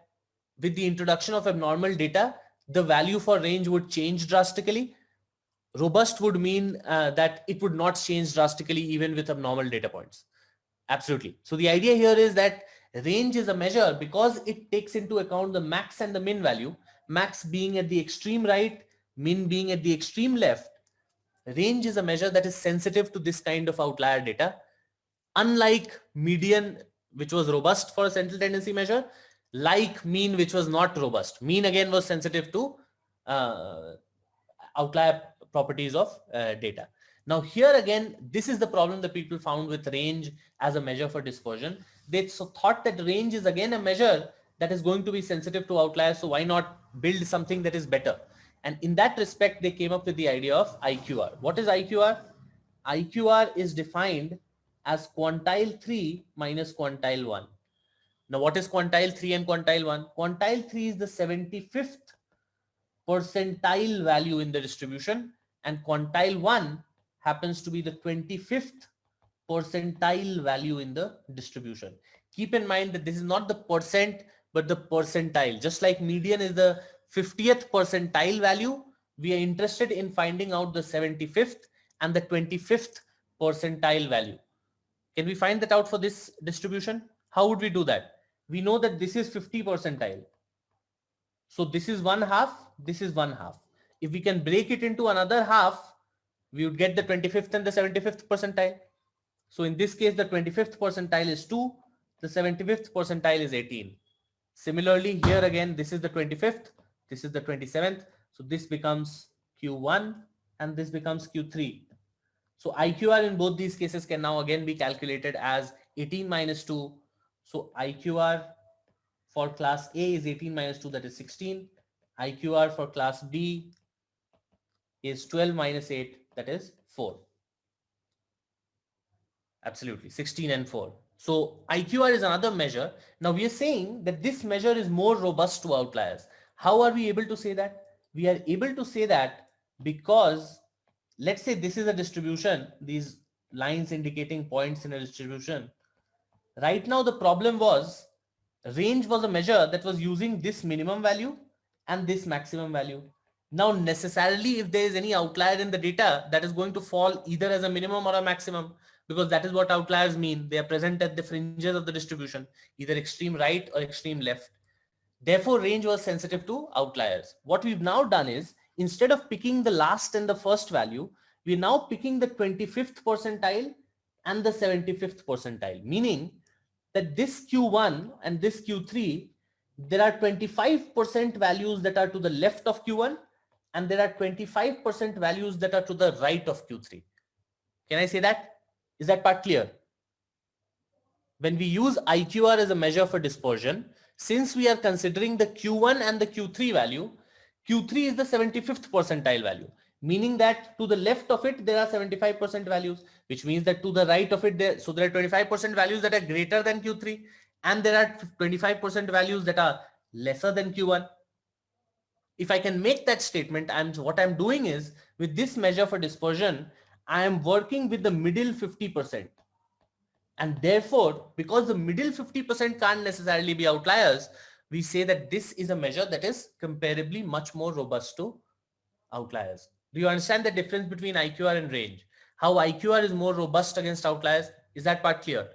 with the introduction of abnormal data, the value for range would change drastically. Robust would mean that it would not change drastically even with abnormal data points. Absolutely. So the idea here is that range is a measure because it takes into account the max and the min value, max being at the extreme right, min being at the extreme left. Range is a measure that is sensitive to this kind of outlier data. Unlike median, which was robust for a central tendency measure, like mean, which was not robust. Mean again was sensitive to outlier properties of data. Now here again, this is the problem that people found with range as a measure for dispersion. They thought that range is again a measure that is going to be sensitive to outliers. So why not build something that is better? And in that respect, they came up with the idea of IQR. What is IQR? IQR is defined as quantile 3 minus quantile 1. Now what is quantile 3 and quantile 1? Quantile 3 is the 75th percentile value in the distribution, and quantile 1 happens to be the 25th percentile value in the distribution. Keep in mind that this is not the percent but the percentile. Just like median is the 50th percentile value, we are interested in finding out the 75th and the 25th percentile value. Can we find that out for this distribution? How would we do that? We know that this is 50 percentile. So this is one half, this is one half. If we can break it into another half, we would get the 25th and the 75th percentile. So in this case, the 25th percentile is 2, the 75th percentile is 18. Similarly, here again, this is the 25th, this is the 27th. So this becomes Q1 and this becomes Q3. So IQR in both these cases can now again be calculated as 18 minus 2. So IQR for class A is 18 minus 2, that is 16. IQR for class B is 12 minus 8, that is 4. Absolutely, 16 and 4. So IQR is another measure. Now we are saying that this measure is more robust to outliers. How are we able to say that? We are able to say that because let's say this is a distribution, these lines indicating points in a distribution. Right now the problem was range was a measure that was using this minimum value and this maximum value. Now necessarily if there is any outlier in the data, that is going to fall either as a minimum or a maximum, because that is what outliers mean. They are present at the fringes of the distribution, either extreme right or extreme left. Therefore range was sensitive to outliers. What we've now done is, instead of picking the last and the first value, we're now picking the 25th percentile and the 75th percentile, meaning that this Q1 and this Q3, there are 25% values that are to the left of Q1 and there are 25% values that are to the right of Q3. Can I say that? Is that part clear? When we use IQR as a measure for dispersion, since we are considering the Q1 and the Q3 value, Q3 is the 75th percentile value, meaning that to the left of it, there are 75% values, which means that to the right of it, there are 25% values that are greater than Q3, and there are 25% values that are lesser than Q1. If I can make that statement, what I'm doing is, with this measure for dispersion, I am working with the middle 50%. And therefore, because the middle 50% can't necessarily be outliers, we say that this is a measure that is comparably much more robust to outliers. Do you understand the difference between IQR and range? How IQR is more robust against outliers? Is that part clear?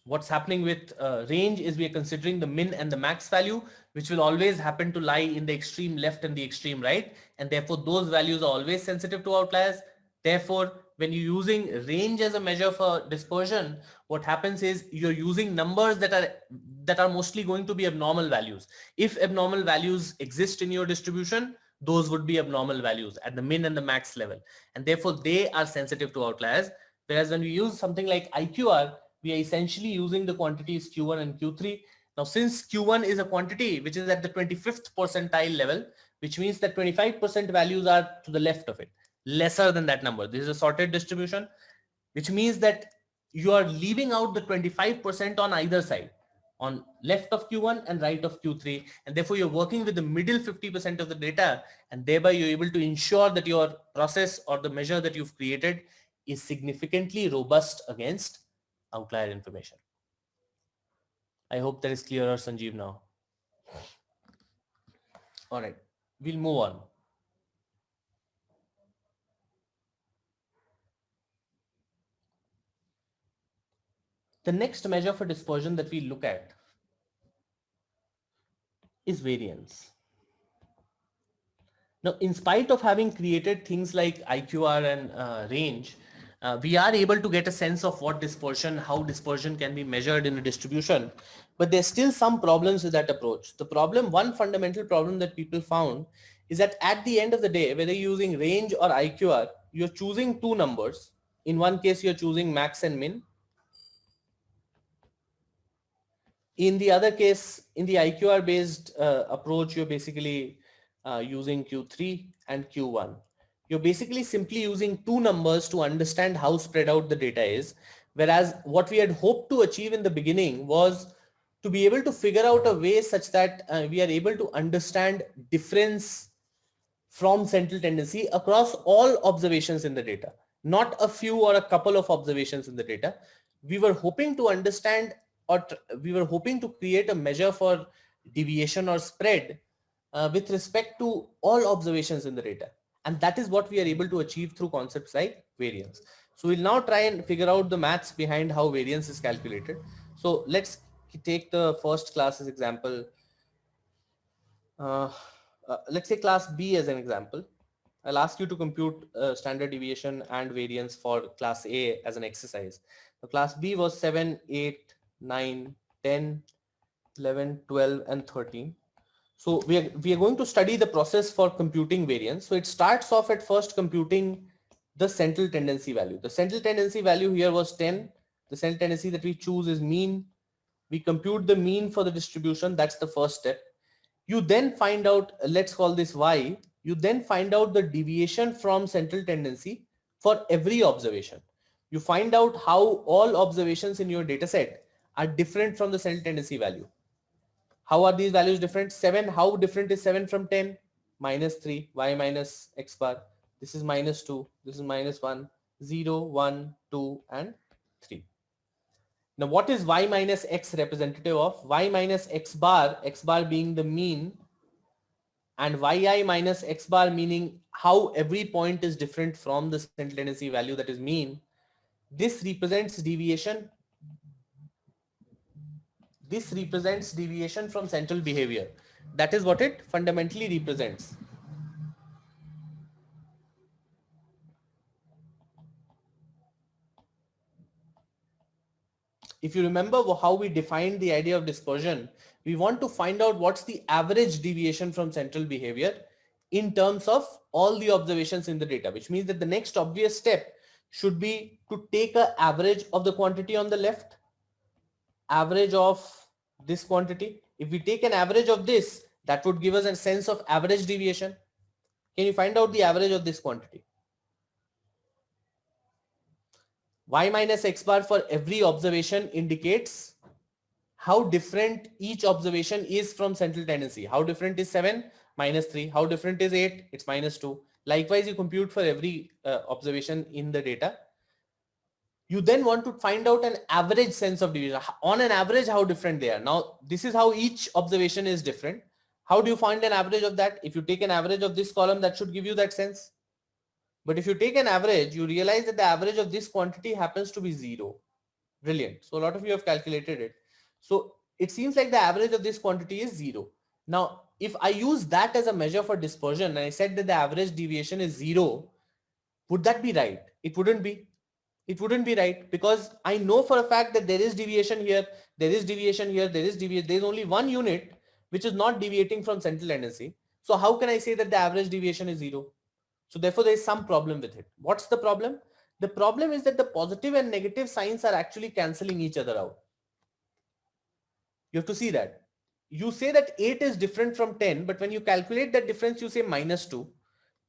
What's happening with range is we are considering the min and the max value, which will always happen to lie in the extreme left and the extreme right. And therefore, those values are always sensitive to outliers. Therefore, when you're using range as a measure for dispersion, what happens is you're using numbers that are mostly going to be abnormal values. If abnormal values exist in your distribution, those would be abnormal values at the min and the max level. And therefore they are sensitive to outliers. Whereas when we use something like IQR, we are essentially using the quantities Q1 and Q3. Now, since Q1 is a quantity which is at the 25th percentile level, which means that 25% values are to the left of it, lesser than that number. This is a sorted distribution, which means that you are leaving out the 25% on either side, on left of Q1 and right of Q3. And therefore you're working with the middle 50% of the data, and thereby you're able to ensure that your process or the measure that you've created is significantly robust against outlier information. I hope that is clearer, Sanjeev, now. All right, we'll move on. The next measure for dispersion that we look at is variance. Now, in spite of having created things like IQR and range, we are able to get a sense of what dispersion, how dispersion can be measured in a distribution. But there's still some problems with that approach. The problem, one fundamental problem that people found is that at the end of the day, whether you're using range or IQR, you're choosing two numbers. In one case, you're choosing max and min. In the other case, in the IQR based approach, you're basically using Q3 and Q1. You're basically simply using two numbers to understand how spread out the data is. Whereas what we had hoped to achieve in the beginning was to be able to figure out a way such that we are able to understand difference from central tendency across all observations in the data, not a few or a couple of observations in the data. We were hoping to understand, or we were hoping to create a measure for deviation or spread with respect to all observations in the data. And that is what we are able to achieve through concepts like variance. So we'll now try and figure out the maths behind how variance is calculated. So let's take the first class as example. Let's say class B as an example. I'll ask you to compute standard deviation and variance for class A as an exercise. The class B was 7, 8, 9, 10, 11, 12, and 13. So we are going to study the process for computing variance. So it starts off at first computing the central tendency value. The central tendency value here was 10. The central tendency that we choose is mean. We compute the mean for the distribution. That's the first step. You then find out, let's call this Y. You then find out the deviation from central tendency for every observation. You find out how all observations in your data set are different from the central tendency value. How are these values different? 7, how different is 7 from 10? Minus 3, y minus x bar. This is minus 2, this is minus 1, 0, 1, 2, and 3. Now what is y minus x representative of? Y minus x bar being the mean, and yi minus x bar meaning how every point is different from the central tendency value, that is mean. This represents deviation. This represents deviation from central behavior. That is what it fundamentally represents. If you remember how we defined the idea of dispersion, we want to find out what's the average deviation from central behavior in terms of all the observations in the data, which means that the next obvious step should be to take an average of the quantity on the left, average of this quantity. If we take an average of this, that would give us a sense of average deviation. Can you find out the average of this quantity? Y minus x bar for every observation indicates how different each observation is from central tendency. How different is 7? Minus 3. How different is 8? It's minus 2. Likewise, you compute for every observation in the data. You then want to find out an average sense of deviation. On an average, how different they are. Now, this is how each observation is different. How do you find an average of that? If you take an average of this column, that should give you that sense. But if you take an average, you realize that the average of this quantity happens to be 0. Brilliant. So a lot of you have calculated it. So it seems like the average of this quantity is 0. Now, if I use that as a measure for dispersion and I said that the average deviation is 0, would that be right? It wouldn't be. It wouldn't be right, because I know for a fact that there is deviation here, there is deviation here, there is deviation. There is only one unit which is not deviating from central tendency. So how can I say that the average deviation is 0? So therefore there is some problem with it. What's the problem? The problem is that the positive and negative signs are actually cancelling each other out. You have to see that. You say that 8 is different from 10, but when you calculate that difference, you say minus 2.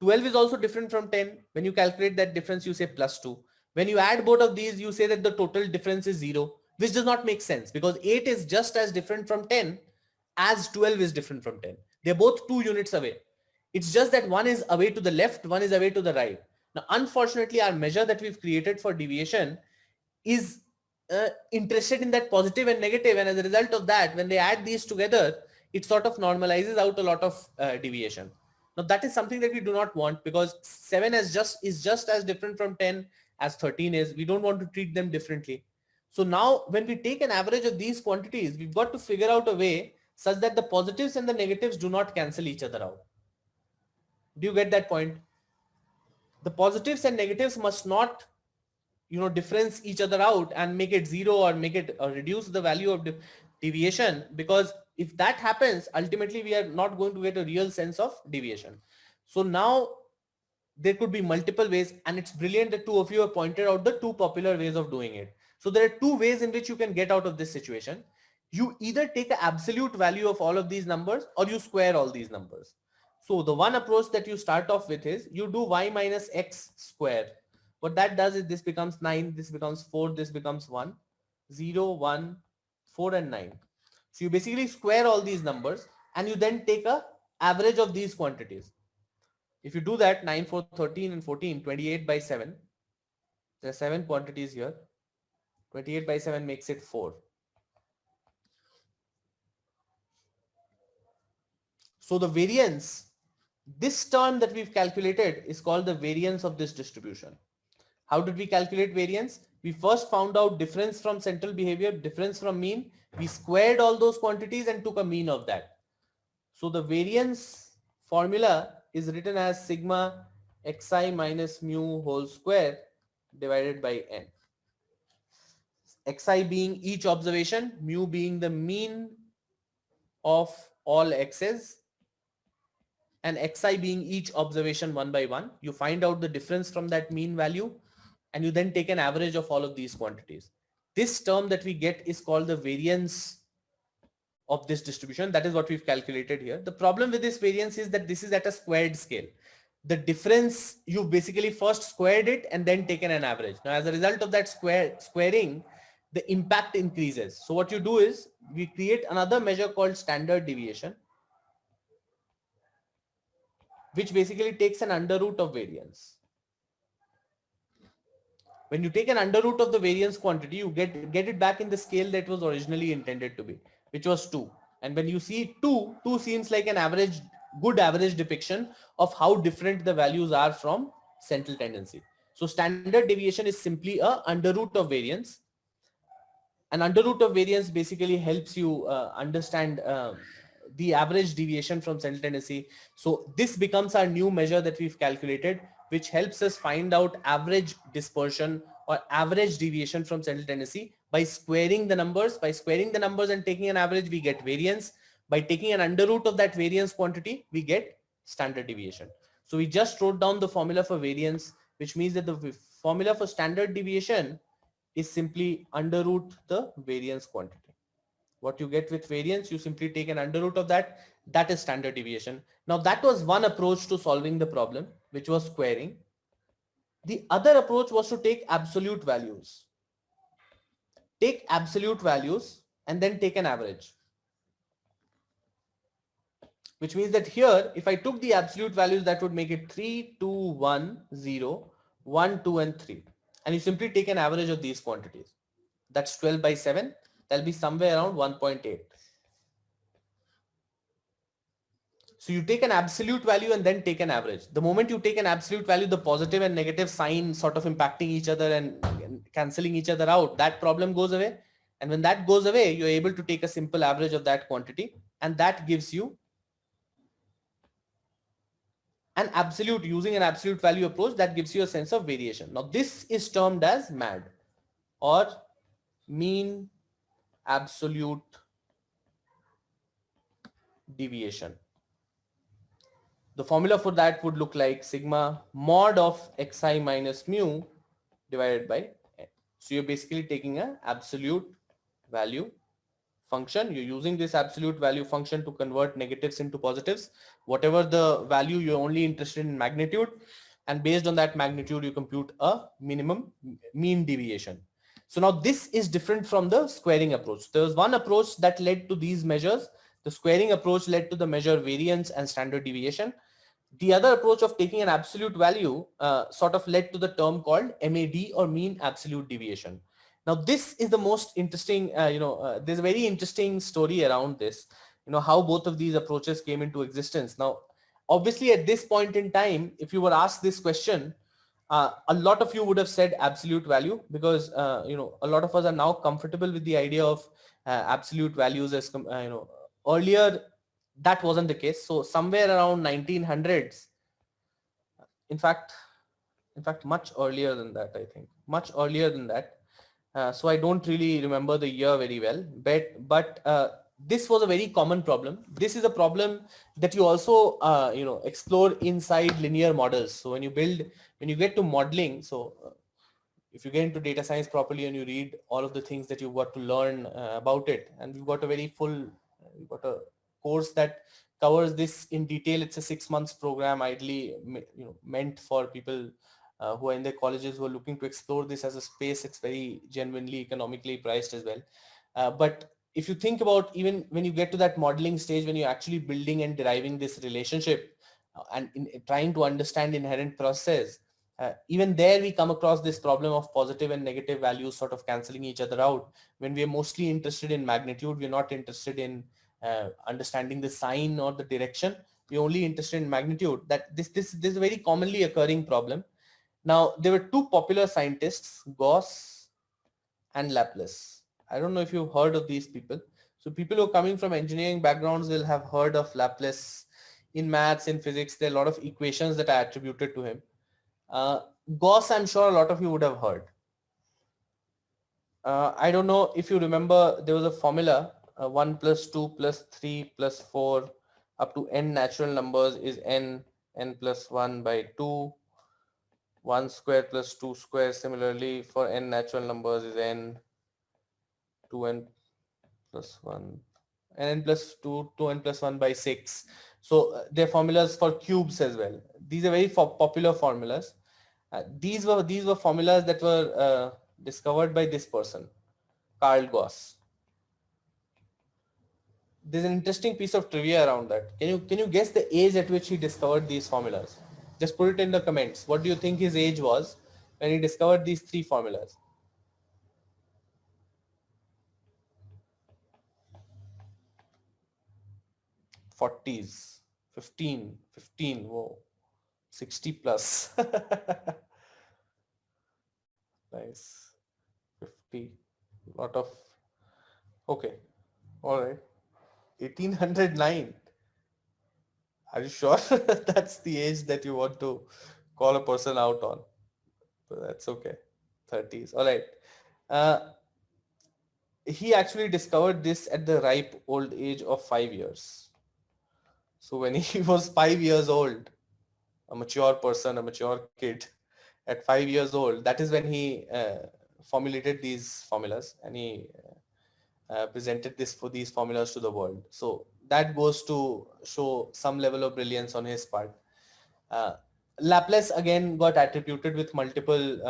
12 is also different from 10. When you calculate that difference, you say plus 2. When you add both of these, you say that the total difference is 0, which does not make sense because 8 is just as different from 10 as 12 is different from 10. They're both 2 units away. It's just that one is away to the left, one is away to the right. Now, unfortunately, our measure that we've created for deviation is interested in that positive and negative, and as a result of that, when they add these together, it sort of normalizes out a lot of deviation. Now that is something that we do not want, because 7 is just as different from 10 as 13 is. We don't want to treat them differently. So now when we take an average of these quantities, we've got to figure out a way such that the positives and the negatives do not cancel each other out. Do you get that point? The positives and negatives must not difference each other out and make it 0 or make it reduce the value of deviation, because if that happens, ultimately we are not going to get a real sense of deviation. So now there could be multiple ways, and it's brilliant that two of you have pointed out the two popular ways of doing it. So there are two ways in which you can get out of this situation. You either take an absolute value of all of these numbers or you square all these numbers. So the one approach that you start off with is you do y minus x square. What that does is this becomes 9, this becomes 4, this becomes 1, 0, 1, 4 and 9. So you basically square all these numbers and you then take a average of these quantities. If you do that, 9, 4, 13 and 14, 28 by 7. There are 7 quantities here. 28 by 7 makes it 4. So the variance, this term that we've calculated is called the variance of this distribution. How did we calculate variance? We first found out difference from central behavior, difference from mean. We squared all those quantities and took a mean of that. So the variance formula is written as sigma xi minus mu whole square divided by n. Xi being each observation, mu being the mean of all x's, and xi being each observation one by one. You find out the difference from that mean value and you then take an average of all of these quantities. This term that we get is called the variance of this distribution. That is what we've calculated here. The problem with this variance is that this is at a squared scale. The difference, you basically first squared it and then taken an average. Now, as a result of that squaring, the impact increases. So what you do is we create another measure called standard deviation, which basically takes an under root of variance. When you take an under root of the variance quantity, you get it back in the scale that was originally intended to be, which was 2. And when you see 2 seems like an average, good average depiction of how different the values are from central tendency. So standard deviation is simply a under root of variance. An under root of variance basically helps you understand the average deviation from central tendency. So this becomes our new measure that we've calculated, which helps us find out average dispersion or average deviation from central tendency by squaring the numbers. By squaring the numbers and taking an average, we get variance. By taking an under root of that variance quantity, we get standard deviation. So we just wrote down the formula for variance, which means that the formula for standard deviation is simply under root the variance quantity. What you get with variance, you simply take an under root of that. That is standard deviation. Now that was one approach to solving the problem, which was squaring. The other approach was to take absolute values. Take absolute values and then take an average. Which means that here, if I took the absolute values, that would make it 3, 2, 1, 0, 1, 2, and 3. And you simply take an average of these quantities. That's 12 by 7. That'll be somewhere around 1.8. So you take an absolute value and then take an average. The moment you take an absolute value, the positive and negative sign sort of impacting each other and cancelling each other out, that problem goes away. And when that goes away, you're able to take a simple average of that quantity, and that gives you an absolute, using an absolute value approach, that gives you a sense of variation. Now this is termed as MAD, or mean absolute deviation. The formula for that would look like sigma mod of xi minus mu divided by n. So you're basically taking an absolute value function. You're using this absolute value function to convert negatives into positives. Whatever the value, you're only interested in magnitude. And based on that magnitude, you compute a minimum mean deviation. So now this is different from the squaring approach. There was one approach that led to these measures. The squaring approach led to the measure variance and standard deviation. The other approach of taking an absolute value sort of led to the term called MAD, or mean absolute deviation. Now this is the most interesting, there's a very interesting story around this, how both of these approaches came into existence. Now, obviously at this point in time, if you were asked this question, a lot of you would have said absolute value, because, a lot of us are now comfortable with the idea of absolute values as, earlier that wasn't the case. So somewhere around 1900s, in fact, much earlier than that, I think, much earlier than that. So I don't really remember the year very well, but this was a very common problem. This is a problem that you also, explore inside linear models. So when you get to modeling, so if you get into data science properly and you read all of the things that you've got to learn about it, and we've got a very full, we've got a course that covers this in detail. It's a 6 months program, ideally, meant for people who are in their colleges, who are looking to explore this as a space. It's very genuinely economically priced as well. But if you think about, even when you get to that modeling stage, when you're actually building and deriving this relationship and trying to understand inherent process, even there we come across this problem of positive and negative values sort of canceling each other out. When we are mostly interested in magnitude, we're not interested in understanding the sign or the direction. We're only interested in magnitude. That this is a very commonly occurring problem. Now, there were two popular scientists, Gauss and Laplace. I don't know if you've heard of these people. So people who are coming from engineering backgrounds will have heard of Laplace. In maths, in physics, there are a lot of equations that are attributed to him. Gauss, I'm sure a lot of you would have heard. I don't know if you remember, there was a formula, 1 plus 2 plus 3 plus 4 up to n natural numbers is n plus 1 by 2. 1 square plus 2 square. Similarly, for n natural numbers is n, 2n plus 1, and n plus 2, 2n plus 1 by 6. So there are formulas for cubes as well. These are very popular formulas. These were formulas that were discovered by this person, Carl Gauss. There's an interesting piece of trivia around that. Can you guess the age at which he discovered these formulas? Just put it in the comments. What do you think his age was when he discovered these three formulas? '40s, 15, whoa, 60 plus. Nice. 50, lot of, okay, all right. 1809. Are you sure that's the age that you want to call a person out on? But that's okay. 30s. All right. He actually discovered this at the ripe old age of 5 years. So when he was 5 years old, a mature person, a mature kid, at 5 years old, that is when he formulated these formulas, and he presented these formulas to the world. So that goes to show some level of brilliance on his part. Laplace again got attributed with multiple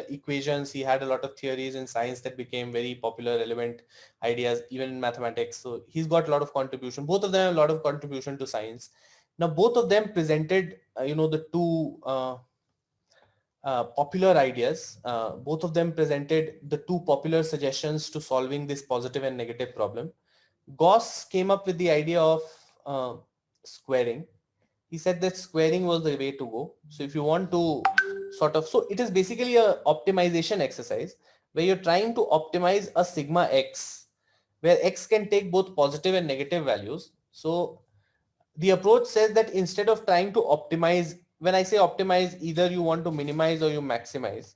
equations. He had a lot of theories in science that became very popular, relevant ideas, even in mathematics. So he's got a lot of contribution. Both of them have a lot of contribution to science. Now, both of them presented, the two popular ideas. Both of them presented the two popular suggestions to solving this positive and negative problem. Gauss came up with the idea of squaring. He said that squaring was the way to go. So if you want to so it is basically a optimization exercise where you're trying to optimize a sigma x, where x can take both positive and negative values. So the approach says that instead of trying to optimize, when I say optimize, either you want to minimize or you maximize.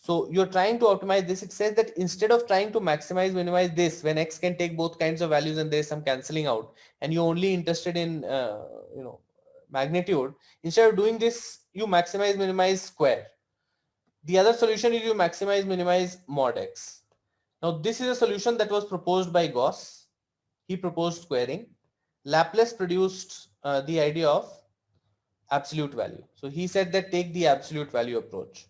So you're trying to optimize this. It says that instead of trying to minimize this, when x can take both kinds of values and there's some canceling out, and you're only interested in magnitude, instead of doing this, you maximize, minimize, square. The other solution is you maximize, minimize, mod x. Now this is a solution that was proposed by Gauss. He proposed squaring. Laplace produced the idea of absolute value. So he said that take the absolute value approach.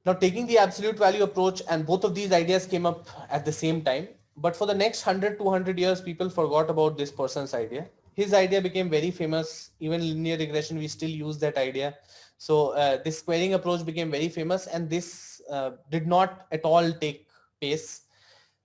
Now taking the absolute value approach, and both of these ideas came up at the same time. But for the next 100, 200 years, people forgot about this person's idea. His idea became very famous. Even linear regression, we still use that idea. So this squaring approach became very famous, and this did not at all take pace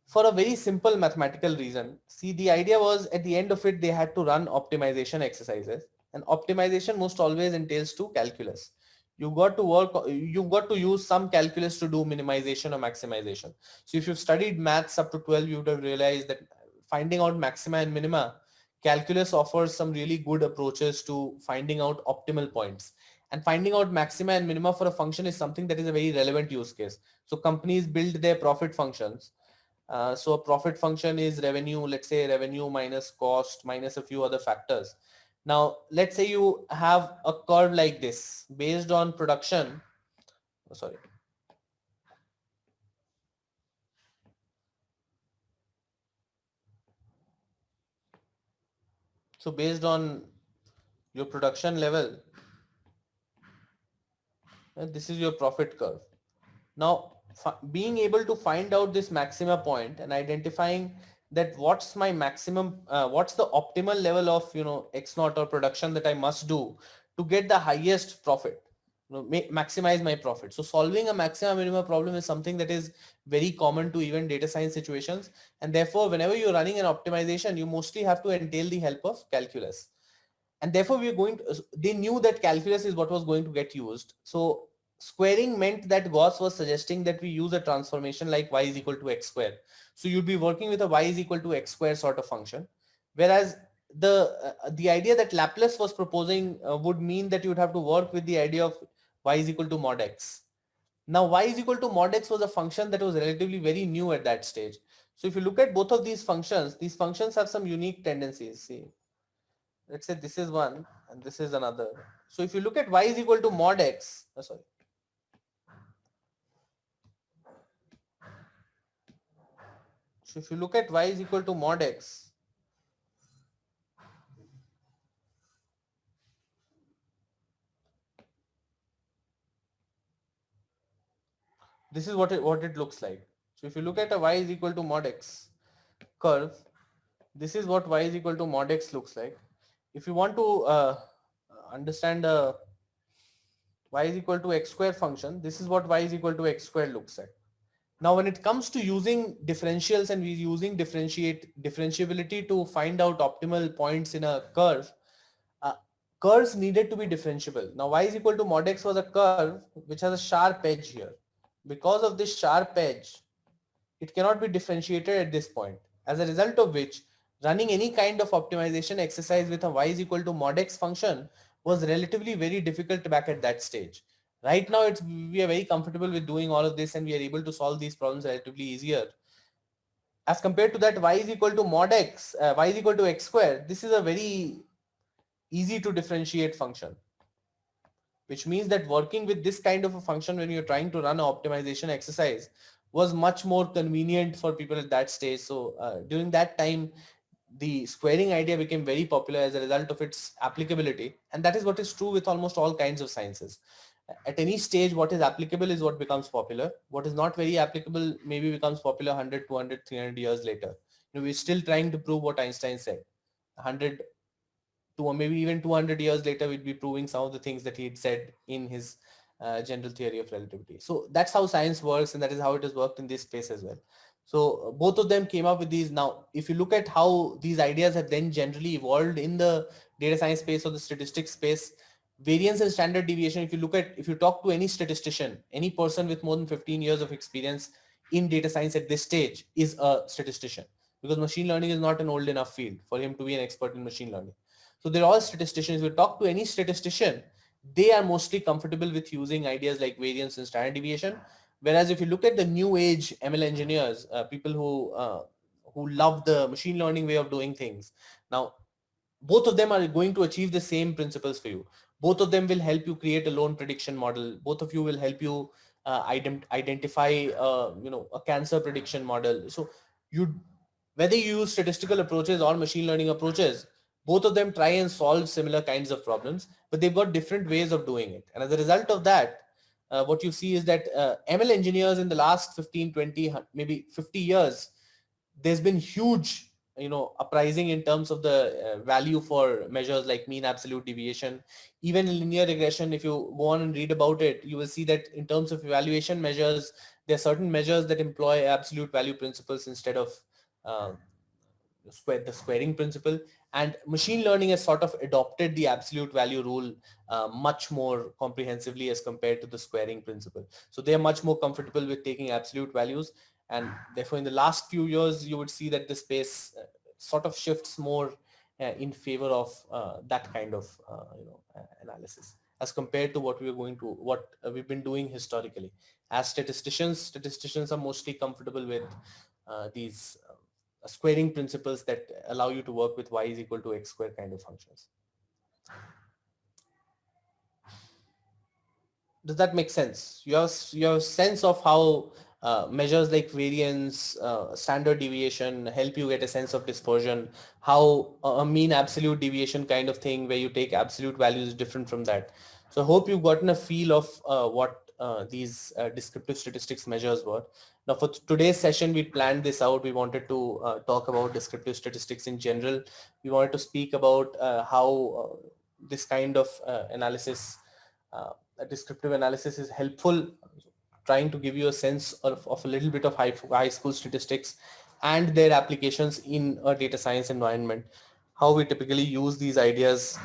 for a very simple mathematical reason. See, the idea was at the end of it, they had to run optimization exercises, and optimization most always entails to calculus. You got to use some calculus to do minimization or maximization. So if you've studied maths up to 12, you would have realized that finding out maxima and minima, calculus offers some really good approaches to finding out optimal points. And finding out maxima and minima for a function is something that is a very relevant use case. So companies build their profit functions. So a profit function is revenue, let's say revenue minus cost minus a few other factors. Now, let's say you have a curve like this based on production. Oh, sorry. So based on your production level, this is your profit curve. Now, being able to find out this maxima point and identifying that what's my maximum, what's the optimal level of, X naught or production that I must do to get the highest profit, maximize my profit. So solving a maxima minima problem is something that is very common to even data science situations. And therefore, whenever you're running an optimization, you mostly have to entail the help of calculus. And therefore they knew that calculus is what was going to get used. So squaring meant that Gauss was suggesting that we use a transformation like y is equal to x square. So you'd be working with a y is equal to x square sort of function. Whereas the idea that Laplace was proposing would mean that you would have to work with the idea of y is equal to mod x. Now y is equal to mod x was a function that was relatively very new at that stage. So if you look at both of these functions have some unique tendencies. See, let's say this is one and this is another. So if you look at y is equal to mod x, sorry. So if you look at y is equal to mod x, this is what it looks like. So if you look at a y is equal to mod x curve, this is what y is equal to mod x looks like. If you want to understand a y is equal to x square function, this is what y is equal to x square looks like. Now, when it comes to using differentials and we're using differentiability to find out optimal points in a curve, curves needed to be differentiable. Now, y is equal to mod x was a curve which has a sharp edge here. Because of this sharp edge, it cannot be differentiated at this point. As a result of which, running any kind of optimization exercise with a y is equal to mod x function was relatively very difficult back at that stage. Right now, we are very comfortable with doing all of this and we are able to solve these problems relatively easier. As compared to that y is equal to mod x, y is equal to x square, this is a very easy to differentiate function, which means that working with this kind of a function when you're trying to run an optimization exercise was much more convenient for people at that stage. So during that time, the squaring idea became very popular as a result of its applicability. And that is what is true with almost all kinds of sciences. At any stage, what is applicable is what becomes popular. What is not very applicable maybe becomes popular 100, 200, 300 years later. We're still trying to prove what Einstein said. 100 to maybe even 200 years later, we'd be proving some of the things that he had said in his general theory of relativity. So that's how science works, and that is how it has worked in this space as well. So both of them came up with these. Now, if you look at how these ideas have then generally evolved in the data science space or the statistics space, variance and standard deviation, if you talk to any statistician, any person with more than 15 years of experience in data science at this stage is a statistician, because machine learning is not an old enough field for him to be an expert in machine learning. So they're all statisticians. If you talk to any statistician, they are mostly comfortable with using ideas like variance and standard deviation. Whereas if you look at the new age ML engineers, people who love the machine learning way of doing things, now both of them are going to achieve the same principles for you. Both of them will help you create a loan prediction model. Both of you will help you identify a cancer prediction model. So you, whether you use statistical approaches or machine learning approaches, both of them try and solve similar kinds of problems, but they've got different ways of doing it. And as a result of that, what you see is that ML engineers in the last 15, 20, maybe 50 years, there's been huge uprising in terms of the value for measures like mean absolute deviation. Even in linear regression, if you go on and read about it, you will see that in terms of evaluation measures, there are certain measures that employ absolute value principles instead of uh, the squaring principle. And machine learning has sort of adopted the absolute value rule much more comprehensively as compared to the squaring principle. So they are much more comfortable with taking absolute values, and therefore in the last few years you would see that the space sort of shifts more in favor of that kind of analysis as compared to what we've been doing historically. As statisticians are mostly comfortable with these squaring principles that allow you to work with y is equal to x squared kind of functions. Does that make sense? Your sense of how measures like variance, standard deviation help you get a sense of dispersion, how a mean absolute deviation kind of thing where you take absolute values different from that. So I hope you've gotten a feel of what these descriptive statistics measures were. Now for today's session, we planned this out. We wanted to talk about descriptive statistics in general. We wanted to speak about how this kind of analysis, descriptive analysis is helpful, trying to give you a sense of a little bit of high school statistics and their applications in a data science environment, how we typically use these ideas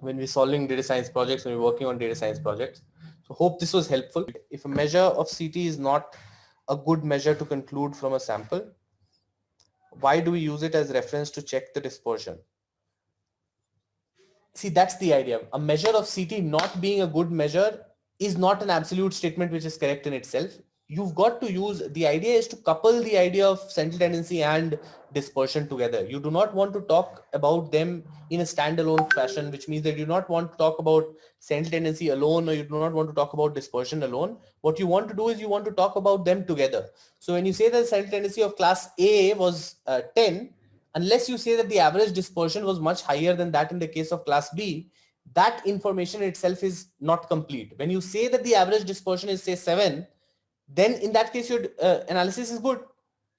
when we're solving data science projects, when we're working on data science projects. So hope this was helpful. If a measure of CT is not a good measure to conclude from a sample, why do we use it as reference to check the dispersion? See, that's the idea. A measure of CT not being a good measure is not an absolute statement which is correct in itself. You've got to use, the idea is to couple the idea of central tendency and dispersion together. You do not want to talk about them in a standalone fashion, which means that you do not want to talk about central tendency alone, or you do not want to talk about dispersion alone. What you want to do is you want to talk about them together. So when you say that central tendency of class A was 10, unless you say that the average dispersion was much higher than that in the case of class B, that information itself is not complete. When you say that the average dispersion is say 7, then in that case your analysis is good.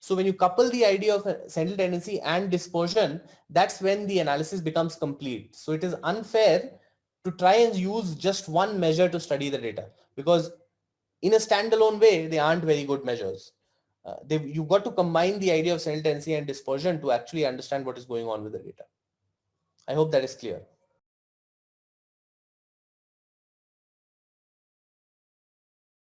So when you couple the idea of central tendency and dispersion, that's when the analysis becomes complete. So it is unfair to try and use just one measure to study the data, because in a standalone way, they aren't very good measures. You've got to combine the idea of central tendency and dispersion to actually understand what is going on with the data. I hope that is clear.